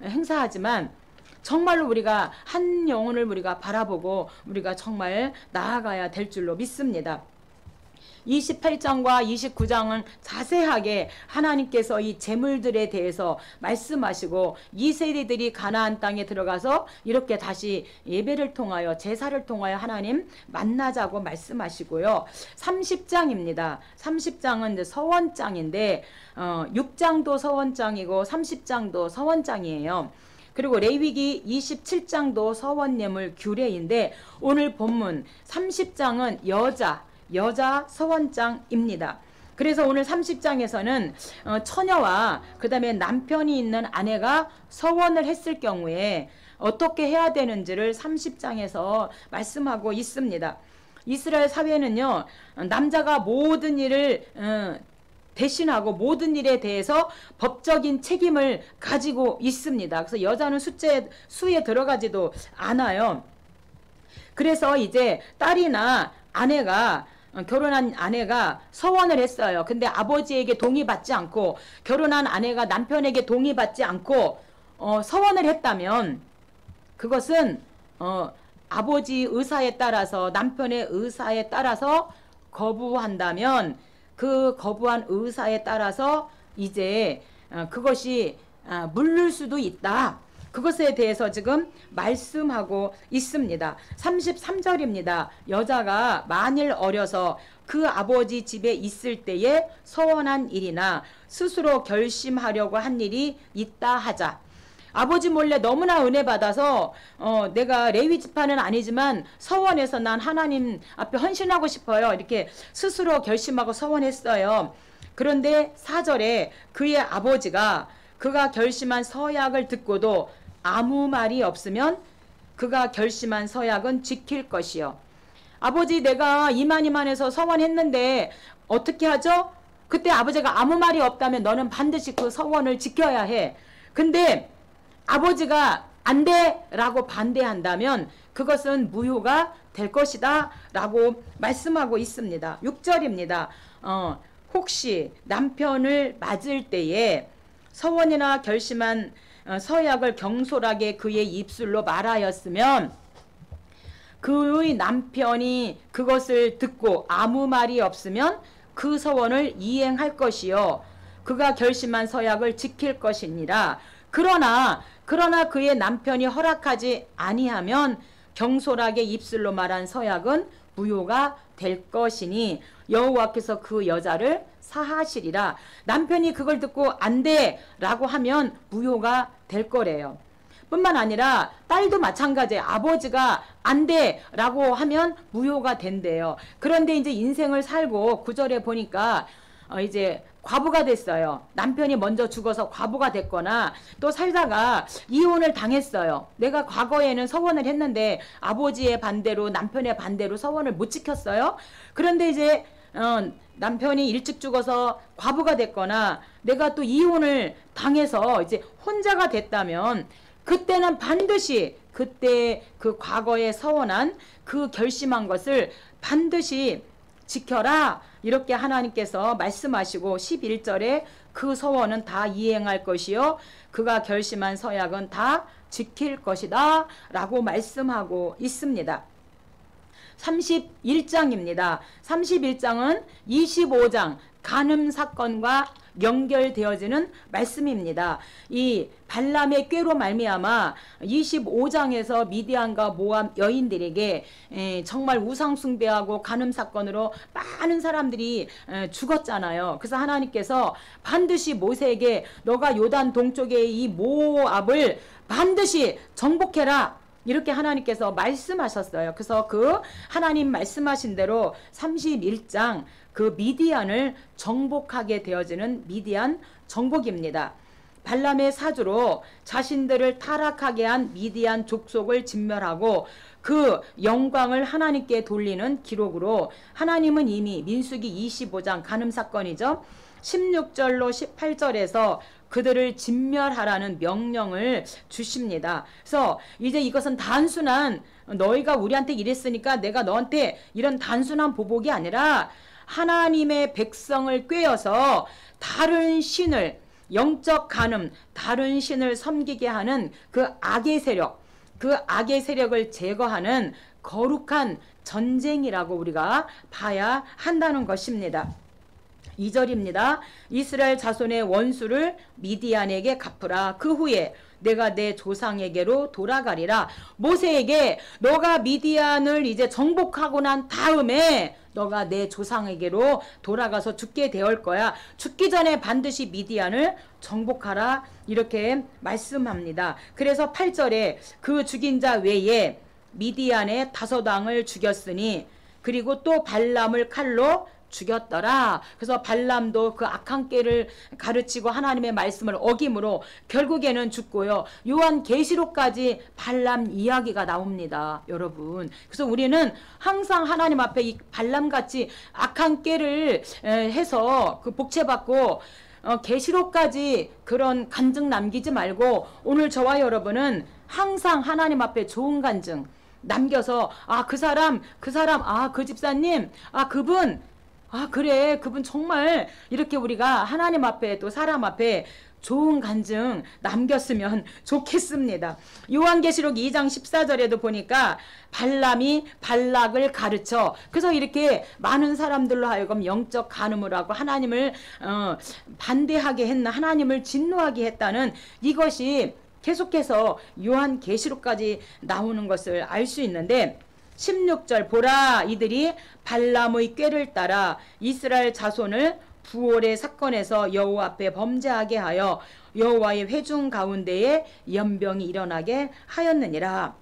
행사하지만 정말로 우리가 한 영혼을 우리가 바라보고 우리가 정말 나아가야 될 줄로 믿습니다. 28장과 29장은 자세하게 하나님께서 이 재물들에 대해서 말씀하시고 이 세대들이 가나안 땅에 들어가서 이렇게 다시 예배를 통하여 제사를 통하여 하나님 만나자고 말씀하시고요. 30장입니다. 30장은 이제 서원장인데 6장도 서원장이고 30장도 서원장이에요. 그리고 레위기 27장도 서원예물 규례인데 오늘 본문 30장은 여자 서원장입니다. 그래서 오늘 30장에서는 처녀와 그 다음에 남편이 있는 아내가 서원을 했을 경우에 어떻게 해야 되는지를 30장에서 말씀하고 있습니다. 이스라엘 사회는요, 남자가 모든 일을 대신하고 모든 일에 대해서 법적인 책임을 가지고 있습니다. 그래서 여자는 수에 들어가지도 않아요. 그래서 이제 딸이나 아내가 결혼한 아내가 서원을 했어요. 근데 아버지에게 동의받지 않고, 결혼한 아내가 남편에게 동의받지 않고 서원을 했다면, 그것은 아버지 의사에 따라서, 남편의 의사에 따라서 거부한다면, 그 거부한 의사에 따라서 이제 그것이 물릴 수도 있다. 그것에 대해서 지금 말씀하고 있습니다. 33절입니다. 여자가 만일 어려서 그 아버지 집에 있을 때에 서원한 일이나 스스로 결심하려고 한 일이 있다 하자. 아버지 몰래 너무나 은혜 받아서 내가 레위 지파는 아니지만 서원해서 난 하나님 앞에 헌신하고 싶어요. 이렇게 스스로 결심하고 서원했어요. 그런데 4절에 그의 아버지가 그가 결심한 서약을 듣고도 아무 말이 없으면 그가 결심한 서약은 지킬 것이요. 아버지, 내가 이만해서 서원했는데 어떻게 하죠? 그때 아버지가 아무 말이 없다면 너는 반드시 그 서원을 지켜야 해. 근데 아버지가 안 돼! 라고 반대한다면 그것은 무효가 될 것이다 라고 말씀하고 있습니다. 6절입니다. 혹시 남편을 맞을 때에 서원이나 결심한 서약을 경솔하게 그의 입술로 말하였으면 그의 남편이 그것을 듣고 아무 말이 없으면 그 서원을 이행할 것이요 그가 결심한 서약을 지킬 것이니라. 그러나 그의 남편이 허락하지 아니하면 경솔하게 입술로 말한 서약은 무효가 될 것이니 여호와께서 그 여자를 사하시리라. 남편이 그걸 듣고 안 돼 라고 하면 무효가 될 거래요. 뿐만 아니라 딸도 마찬가지예요. 아버지가 안 돼 라고 하면 무효가 된대요. 그런데 이제 인생을 살고 9절에 보니까 이제 과부가 됐어요. 남편이 먼저 죽어서 과부가 됐거나 또 살다가 이혼을 당했어요. 내가 과거에는 서원을 했는데 아버지의 반대로, 남편의 반대로 서원을 못 지켰어요. 그런데 이제 남편이 일찍 죽어서 과부가 됐거나 내가 또 이혼을 당해서 이제 혼자가 됐다면 그때는 반드시 그때 그 과거에 서원한 그 결심한 것을 반드시 지켜라. 이렇게 하나님께서 말씀하시고 11절에 그 서원은 다 이행할 것이요 그가 결심한 서약은 다 지킬 것이다 라고 말씀하고 있습니다. 31장입니다. 31장은 25장 간음 사건과 연결되어지는 말씀입니다. 이 발람의 꾀로 말미암아 25장에서 미디안과 모압 여인들에게 정말 우상 숭배하고 간음 사건으로 많은 사람들이 죽었잖아요. 그래서 하나님께서 반드시 모세에게 너가 요단 동쪽의 이 모압을 반드시 정복해라. 이렇게 하나님께서 말씀하셨어요. 그래서 그 하나님 말씀하신 대로 31장 그 미디안을 정복하게 되어지는 미디안 정복입니다. 발람의 사주로 자신들을 타락하게 한 미디안 족속을 진멸하고 그 영광을 하나님께 돌리는 기록으로 하나님은 이미 민수기 25장 간음 사건이죠. 16절로 18절에서 그들을 진멸하라는 명령을 주십니다. 그래서 이제 이것은 단순한 너희가 우리한테 이랬으니까 내가 너한테 이런 단순한 보복이 아니라 하나님의 백성을 꾀어서 다른 신을 영적 간음, 다른 신을 섬기게 하는 그 악의 세력, 그 악의 세력을 제거하는 거룩한 전쟁이라고 우리가 봐야 한다는 것입니다. 2절입니다. 이스라엘 자손의 원수를 미디안에게 갚으라. 그 후에 내가 내 조상에게로 돌아가리라. 모세에게 너가 미디안을 이제 정복하고 난 다음에 너가 내 조상에게로 돌아가서 죽게 되올 거야. 죽기 전에 반드시 미디안을 정복하라. 이렇게 말씀합니다. 그래서 8절에 그 죽인 자 외에 미디안의 5왕을 죽였으니 그리고 또 발람을 칼로 죽였더라. 그래서 발람도 그 악한 꾀를 가르치고 하나님의 말씀을 어김으로 결국에는 죽고요. 요한계시록까지 발람 이야기가 나옵니다. 여러분. 그래서 우리는 항상 하나님 앞에 이 발람같이 악한 꾀를 해서 그 복채받고 계시록까지 그런 간증 남기지 말고 오늘 저와 여러분은 항상 하나님 앞에 좋은 간증 남겨서 그 사람 그 집사님 그분 그래 그분 정말 이렇게 우리가 하나님 앞에 또 사람 앞에 좋은 간증 남겼으면 좋겠습니다. 요한계시록 2장 14절에도 보니까 발람이 발락을 가르쳐 그래서 이렇게 많은 사람들로 하여금 영적 간음을 하고 하나님을 반대하게 했나 하나님을 진노하게 했다는 이것이 계속해서 요한계시록까지 나오는 것을 알 수 있는데 16절 보라 이들이 발람의 꾀를 따라 이스라엘 자손을 부올의 사건에서 여호와 앞에 범죄하게 하여 여호와의 회중 가운데에 연병이 일어나게 하였느니라.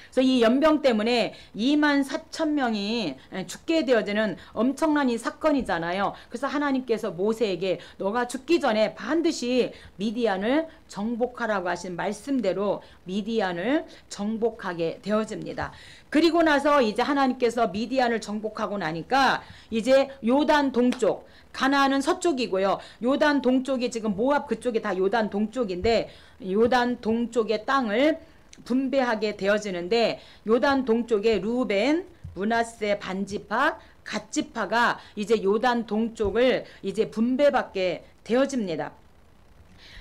그래서 이 연병 때문에 24,000명이 죽게 되어지는 엄청난 이 사건이잖아요. 그래서 하나님께서 모세에게 너가 죽기 전에 반드시 미디안을 정복하라고 하신 말씀대로 미디안을 정복하게 되어집니다. 그리고 나서 이제 하나님께서 미디안을 정복하고 나니까 이제 요단 동쪽 가나안은 서쪽이고요. 요단 동쪽이 지금 모압 그쪽이 다 요단 동쪽인데 요단 동쪽의 땅을 분배하게 되어지는데 요단 동쪽에 루벤, 므낫세 반지파, 갓지파가 이제 요단 동쪽을 이제 분배받게 되어집니다.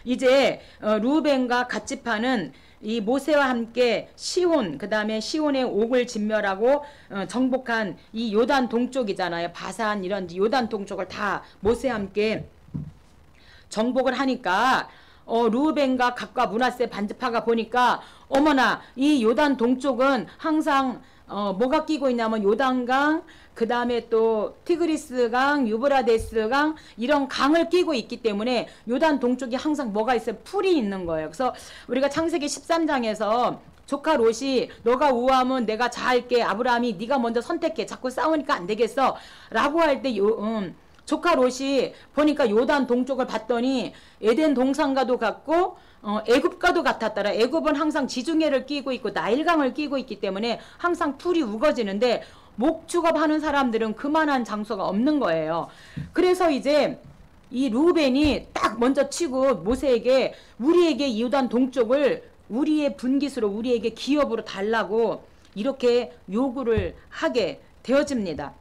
이제 루벤과 갓지파는 이 모세와 함께 시온 그 다음에 시온의 옥을 진멸하고 정복한 이 요단 동쪽이잖아요. 바산 이런 요단 동쪽을 다 모세와 함께 정복을 하니까 루벤과 갓과 므낫세 반지파가 보니까 어머나 이 요단 동쪽은 항상 뭐가 끼고 있냐면 요단강 그 다음에 또 티그리스강 유브라데스강 이런 강을 끼고 있기 때문에 요단 동쪽이 항상 뭐가 있어요? 풀이 있는 거예요. 그래서 우리가 창세기 13장에서 조카 롯이 너가 우하면 내가 자할게 아브라함이 네가 먼저 선택해 자꾸 싸우니까 안 되겠어 라고 할 때 조카 롯이 보니까 요단 동쪽을 봤더니 에덴 동산과도 같고 애굽과도 같았더라. 애굽은 항상 지중해를 끼고 있고 나일강을 끼고 있기 때문에 항상 풀이 우거지는데 목축업하는 사람들은 그만한 장소가 없는 거예요. 그래서 이제 이 루벤이 딱 먼저 치고 모세에게 우리에게 이 요단 동쪽을 우리의 분깃으로 우리에게 기업으로 달라고 이렇게 요구를 하게 되어집니다.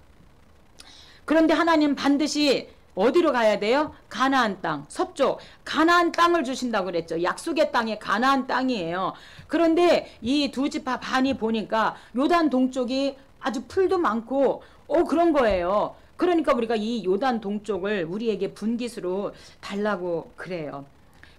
그런데 하나님 반드시 어디로 가야 돼요? 가나안 땅, 서쪽 가나안 땅을 주신다고 그랬죠. 약속의 땅이 가나안 땅이에요. 그런데 이 두 지파 반이 보니까 요단 동쪽이 아주 풀도 많고 그런 거예요. 그러니까 우리가 이 요단 동쪽을 우리에게 분깃으로 달라고 그래요.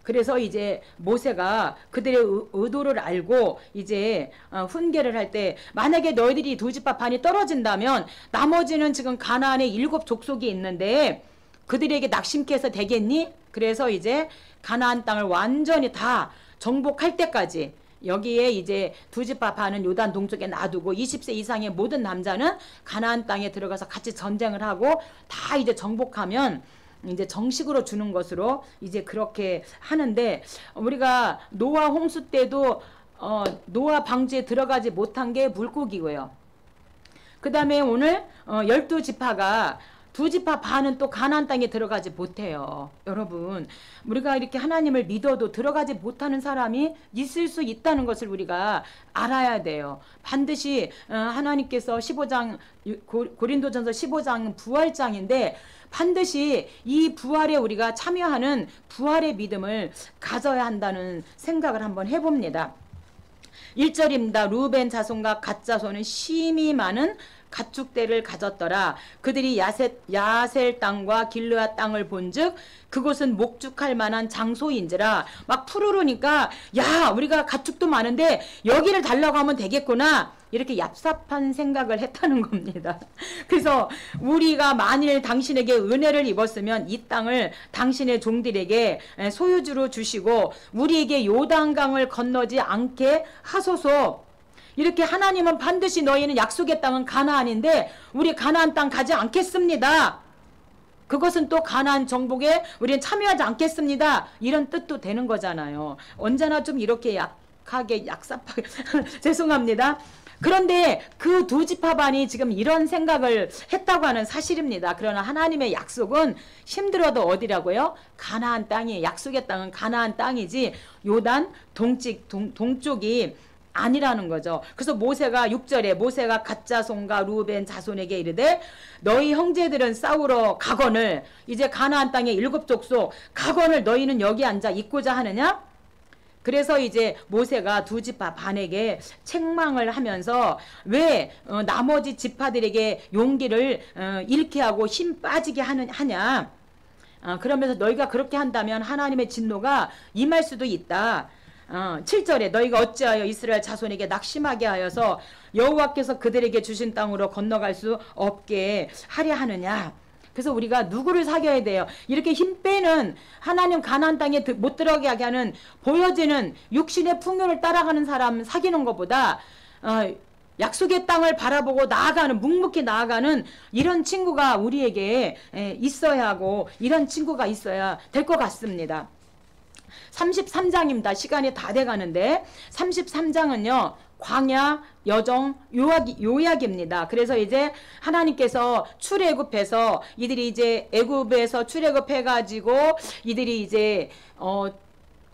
그래서 이제 모세가 그들의 의도를 알고 이제 훈계를 할 때 만약에 너희들이 두 지파 반이 떨어진다면 나머지는 지금 가나안에 7 족속이 있는데 그들에게 낙심케 되겠니? 그래서 이제 가나안 땅을 완전히 다 정복할 때까지 여기에 이제 두 지파 반은 요단 동쪽에 놔두고 20세 이상의 모든 남자는 가나안 땅에 들어가서 같이 전쟁을 하고 다 이제 정복하면 이제 정식으로 주는 것으로 이제 그렇게 하는데 우리가 노아 홍수 때도 노아 방주에 들어가지 못한 게 물고기고요. 그 다음에 오늘 12지파가 두 지파 반은 또 가나안 땅에 들어가지 못해요. 여러분 우리가 이렇게 하나님을 믿어도 들어가지 못하는 사람이 있을 수 있다는 것을 우리가 알아야 돼요. 반드시 하나님께서 15장 고린도전서 15장 부활장인데 반드시 이 부활에 우리가 참여하는 부활의 믿음을 가져야 한다는 생각을 한번 해봅니다. 1절입니다. 루벤 자손과 갓 자손은 심히 많은 가축대를 가졌더라. 그들이 야셀 땅과 길르앗 땅을 본즉 그곳은 목축할 만한 장소인지라. 막 푸르르니까 야 우리가 가축도 많은데 여기를 달라고 하면 되겠구나 이렇게 얍삽한 생각을 했다는 겁니다. 그래서 우리가 만일 당신에게 은혜를 입었으면 이 땅을 당신의 종들에게 소유주로 주시고 우리에게 요단강을 건너지 않게 하소서. 이렇게 하나님은 반드시 너희는 약속의 땅은 가나안인데 우리 가나안 땅 가지 않겠습니다. 그것은 또 가나안 정복에 우리는 참여하지 않겠습니다. 이런 뜻도 되는 거잖아요. 언제나 좀 이렇게 약하게 약삽하게 죄송합니다. 그런데 그 두 지파반이 지금 이런 생각을 했다고 하는 사실입니다. 그러나 하나님의 약속은 힘들어도 어디라고요? 가나안 땅이, 약속의 땅은 가나안 땅이지 요단 동쪽이 아니라는 거죠. 그래서 모세가 6절에 모세가 갓 자손과 루벤 자손에게 이르되 너희 형제들은 싸우러 가거늘, 이제 가나안 땅의 7족속 가거늘 너희는 여기 앉아 있고자 하느냐? 그래서 이제 모세가 두 지파 반에게 책망을 하면서 왜 나머지 지파들에게 용기를 잃게 하고 힘 빠지게 하냐? 그러면서 너희가 그렇게 한다면 하나님의 진노가 임할 수도 있다. 7절에 너희가 어찌하여 이스라엘 자손에게 낙심하게 하여서 여호와께서 그들에게 주신 땅으로 건너갈 수 없게 하려 하느냐. 그래서 우리가 누구를 사귀어야 돼요? 이렇게 힘 빼는 하나님 가나안 땅에 못 들어가게 하는 보여지는 육신의 풍요를 따라가는 사람 사귀는 것보다 약속의 땅을 바라보고 나아가는, 묵묵히 나아가는 이런 친구가 우리에게 있어야 하고 이런 친구가 있어야 될 것 같습니다. 33장입니다. 시간이 다 돼가는데 33장은요. 광야, 여정, 요약입니다. 그래서 이제 하나님께서 출애굽해서 이들이 이제 애굽에서 출애굽해가지고 이들이 이제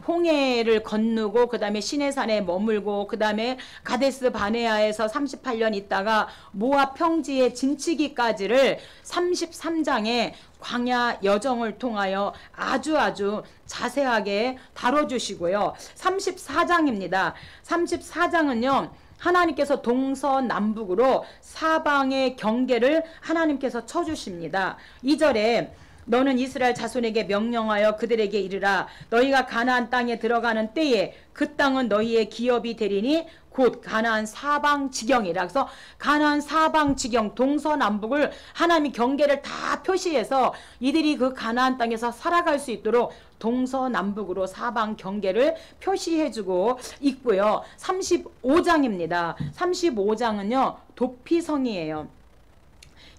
홍해를 건너고 그 다음에 시내산에 머물고 그 다음에 가데스 바네아에서 38년 있다가 모압 평지에 진치기까지를 33장에 광야 여정을 통하여 아주 자세하게 다뤄주시고요. 34장입니다. 34장은요. 하나님께서 동서남북으로 사방의 경계를 하나님께서 쳐주십니다. 2절에 너는 이스라엘 자손에게 명령하여 그들에게 이르라. 너희가 가나안 땅에 들어가는 때에 그 땅은 너희의 기업이 되리니 곧 가나안 사방 지경이라. 그래서 가나안 사방 지경 동서남북을 하나님이 경계를 다 표시해서 이들이 그 가나안 땅에서 살아갈 수 있도록 동서남북으로 사방 경계를 표시해주고 있고요. 35장입니다. 35장은요. 도피성이에요.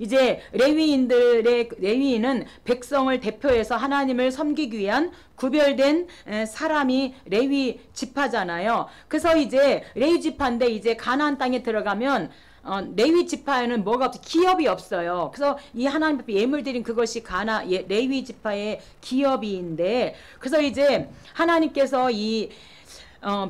이제 레위인은 백성을 대표해서 하나님을 섬기기 위한 구별된 사람이 레위 지파잖아요. 그래서 이제 레위 지파인데 이제 가나안 땅에 들어가면 레위 지파에는 뭐가 없어? 기업이 없어요. 그래서 이 하나님 앞에 예물 드린 그것이 레위 지파의 기업인데, 그래서 이제 하나님께서 이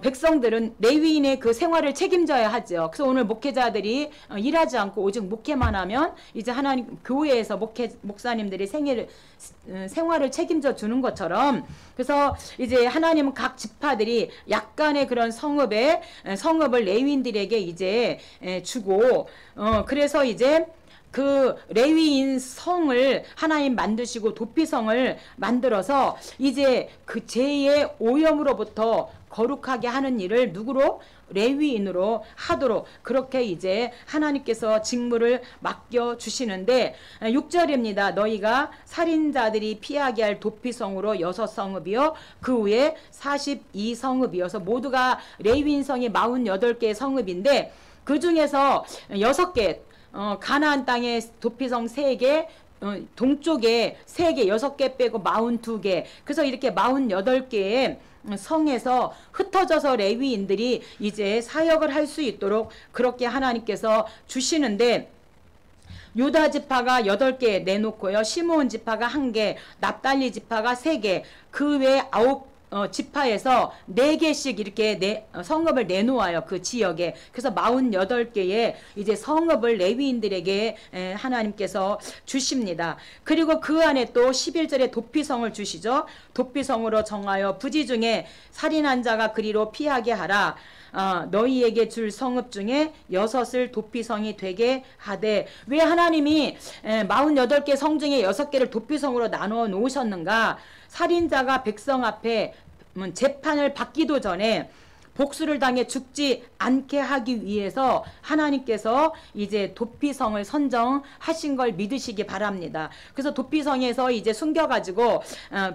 백성들은 레위인의 그 생활을 책임져야 하죠. 그래서 오늘 목회자들이 일하지 않고 오직 목회만 하면 이제 하나님 교회에서 목사님들이 생활을 책임져 주는 것처럼, 그래서 이제 하나님은 각 지파들이 약간의 그런 성읍을 레위인들에게 이제 주고, 그래서 이제 그 레위인 성을 하나님 만드시고 도피성을 만들어서 이제 그 죄의 오염으로부터 거룩하게 하는 일을 누구로? 레위인으로 하도록 그렇게 이제 하나님께서 직무를 맡겨 주시는데 6절입니다. 너희가 살인자들이 피하게 할 도피성으로 6성읍이요 그 후에 42성읍이어서 모두가 레위인성이 48개의 성읍인데 그 중에서 6개 가나안 땅의 도피성 3개, 동쪽에 3개, 6개 빼고 42개. 그래서 이렇게 48개의 성에서 흩어져서 레위인들이 이제 사역을 할 수 있도록 그렇게 하나님께서 주시는데, 유다 지파가 8개 내놓고요. 시므온 지파가 1개, 납달리 지파가 3개, 그 외에 9 지파에서 4개씩 이렇게 성읍을 내놓아요. 그 지역에. 그래서 48개의 이제 성읍을 레위인들에게 하나님께서 주십니다. 그리고 그 안에 또 11절에 도피성을 주시죠. 도피성으로 정하여 부지 중에 살인한 자가 그리로 피하게 하라. 너희에게 줄 성읍 중에 6을 도피성이 되게 하되. 왜 하나님이 48개 성 중에 6개를 도피성으로 나누어 놓으셨는가? 살인자가 백성 앞에 재판을 받기도 전에 복수를 당해 죽지 않게 하기 위해서 하나님께서 이제 도피성을 선정하신 걸 믿으시기 바랍니다. 그래서 도피성에서 이제 숨겨가지고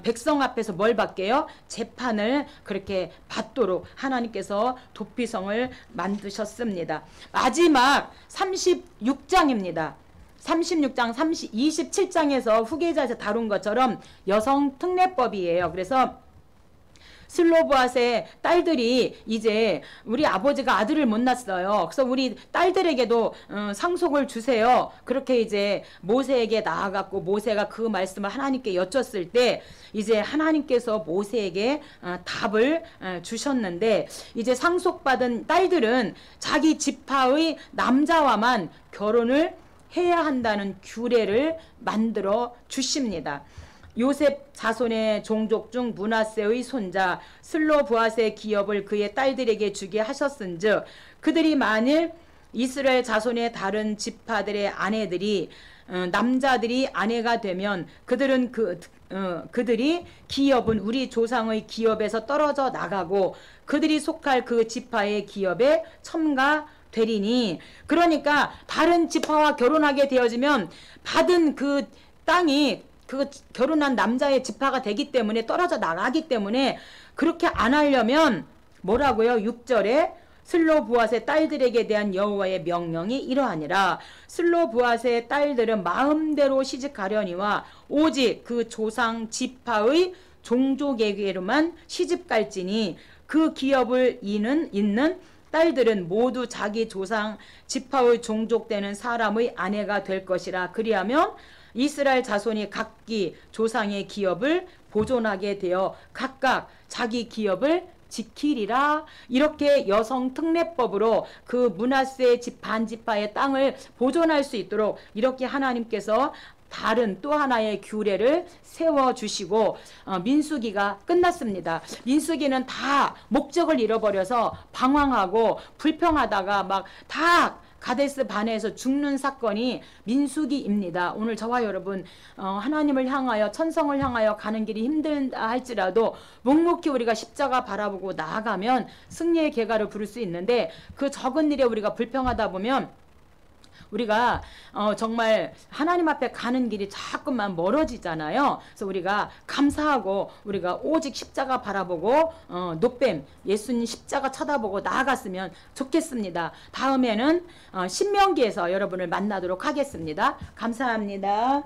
백성 앞에서 뭘 받게요? 재판을 그렇게 받도록 하나님께서 도피성을 만드셨습니다. 마지막 36장입니다. 36장, 27장에서 후계자에서 다룬 것처럼 여성 특례법이에요. 그래서 슬로보앗의 딸들이 이제 우리 아버지가 아들을 못 낳았어요. 그래서 우리 딸들에게도 상속을 주세요. 그렇게 이제 모세에게 나아갔고 모세가 그 말씀을 하나님께 여쭸을 때 이제 하나님께서 모세에게 답을 주셨는데 이제 상속받은 딸들은 자기 지파의 남자와만 결혼을 해야 한다는 규례를 만들어 주십니다. 요셉 자손의 종족 중 므낫세의 손자 슬로브앗의 기업을 그의 딸들에게 주게 하셨은즉 그들이 만일 이스라엘 자손의 다른 지파들의 아내들이 남자들이 아내가 되면 그들은 그들이 기업은 우리 조상의 기업에서 떨어져 나가고 그들이 속할 그 지파의 기업에 첨가되리니 그러니까 다른 지파와 결혼하게 되어지면 받은 그 땅이 그 결혼한 남자의 지파가 되기 때문에 떨어져 나가기 때문에 그렇게 안 하려면 뭐라고요? 6절에 슬로브앗의 딸들에게 대한 여호와의 명령이 이러하니라. 슬로브앗의 딸들은 마음대로 시집가려니와 오직 그 조상 지파의 종족에게로만 시집갈지니 그 기업을 잇는 딸들은 모두 자기 조상 지파의 종족되는 사람의 아내가 될 것이라. 그리하면 이스라엘 자손이 각기 조상의 기업을 보존하게 되어 각각 자기 기업을 지키리라. 이렇게 여성 특례법으로 그 므낫세 집 반지파의 땅을 보존할 수 있도록 이렇게 하나님께서 다른 또 하나의 규례를 세워주시고 민수기가 끝났습니다. 민수기는 다 목적을 잃어버려서 방황하고 불평하다가 막 다 가데스 바네에서 죽는 사건이 민수기입니다. 오늘 저와 여러분 하나님을 향하여 천성을 향하여 가는 길이 힘들다 할지라도 묵묵히 우리가 십자가 바라보고 나아가면 승리의 계가를 부를 수 있는데 그 적은 일에 우리가 불평하다 보면 우리가 정말 하나님 앞에 가는 길이 자꾸만 멀어지잖아요. 그래서 우리가 감사하고 우리가 오직 십자가 바라보고 노뱀 예수님 십자가 쳐다보고 나아갔으면 좋겠습니다. 다음에는 신명기에서 여러분을 만나도록 하겠습니다. 감사합니다.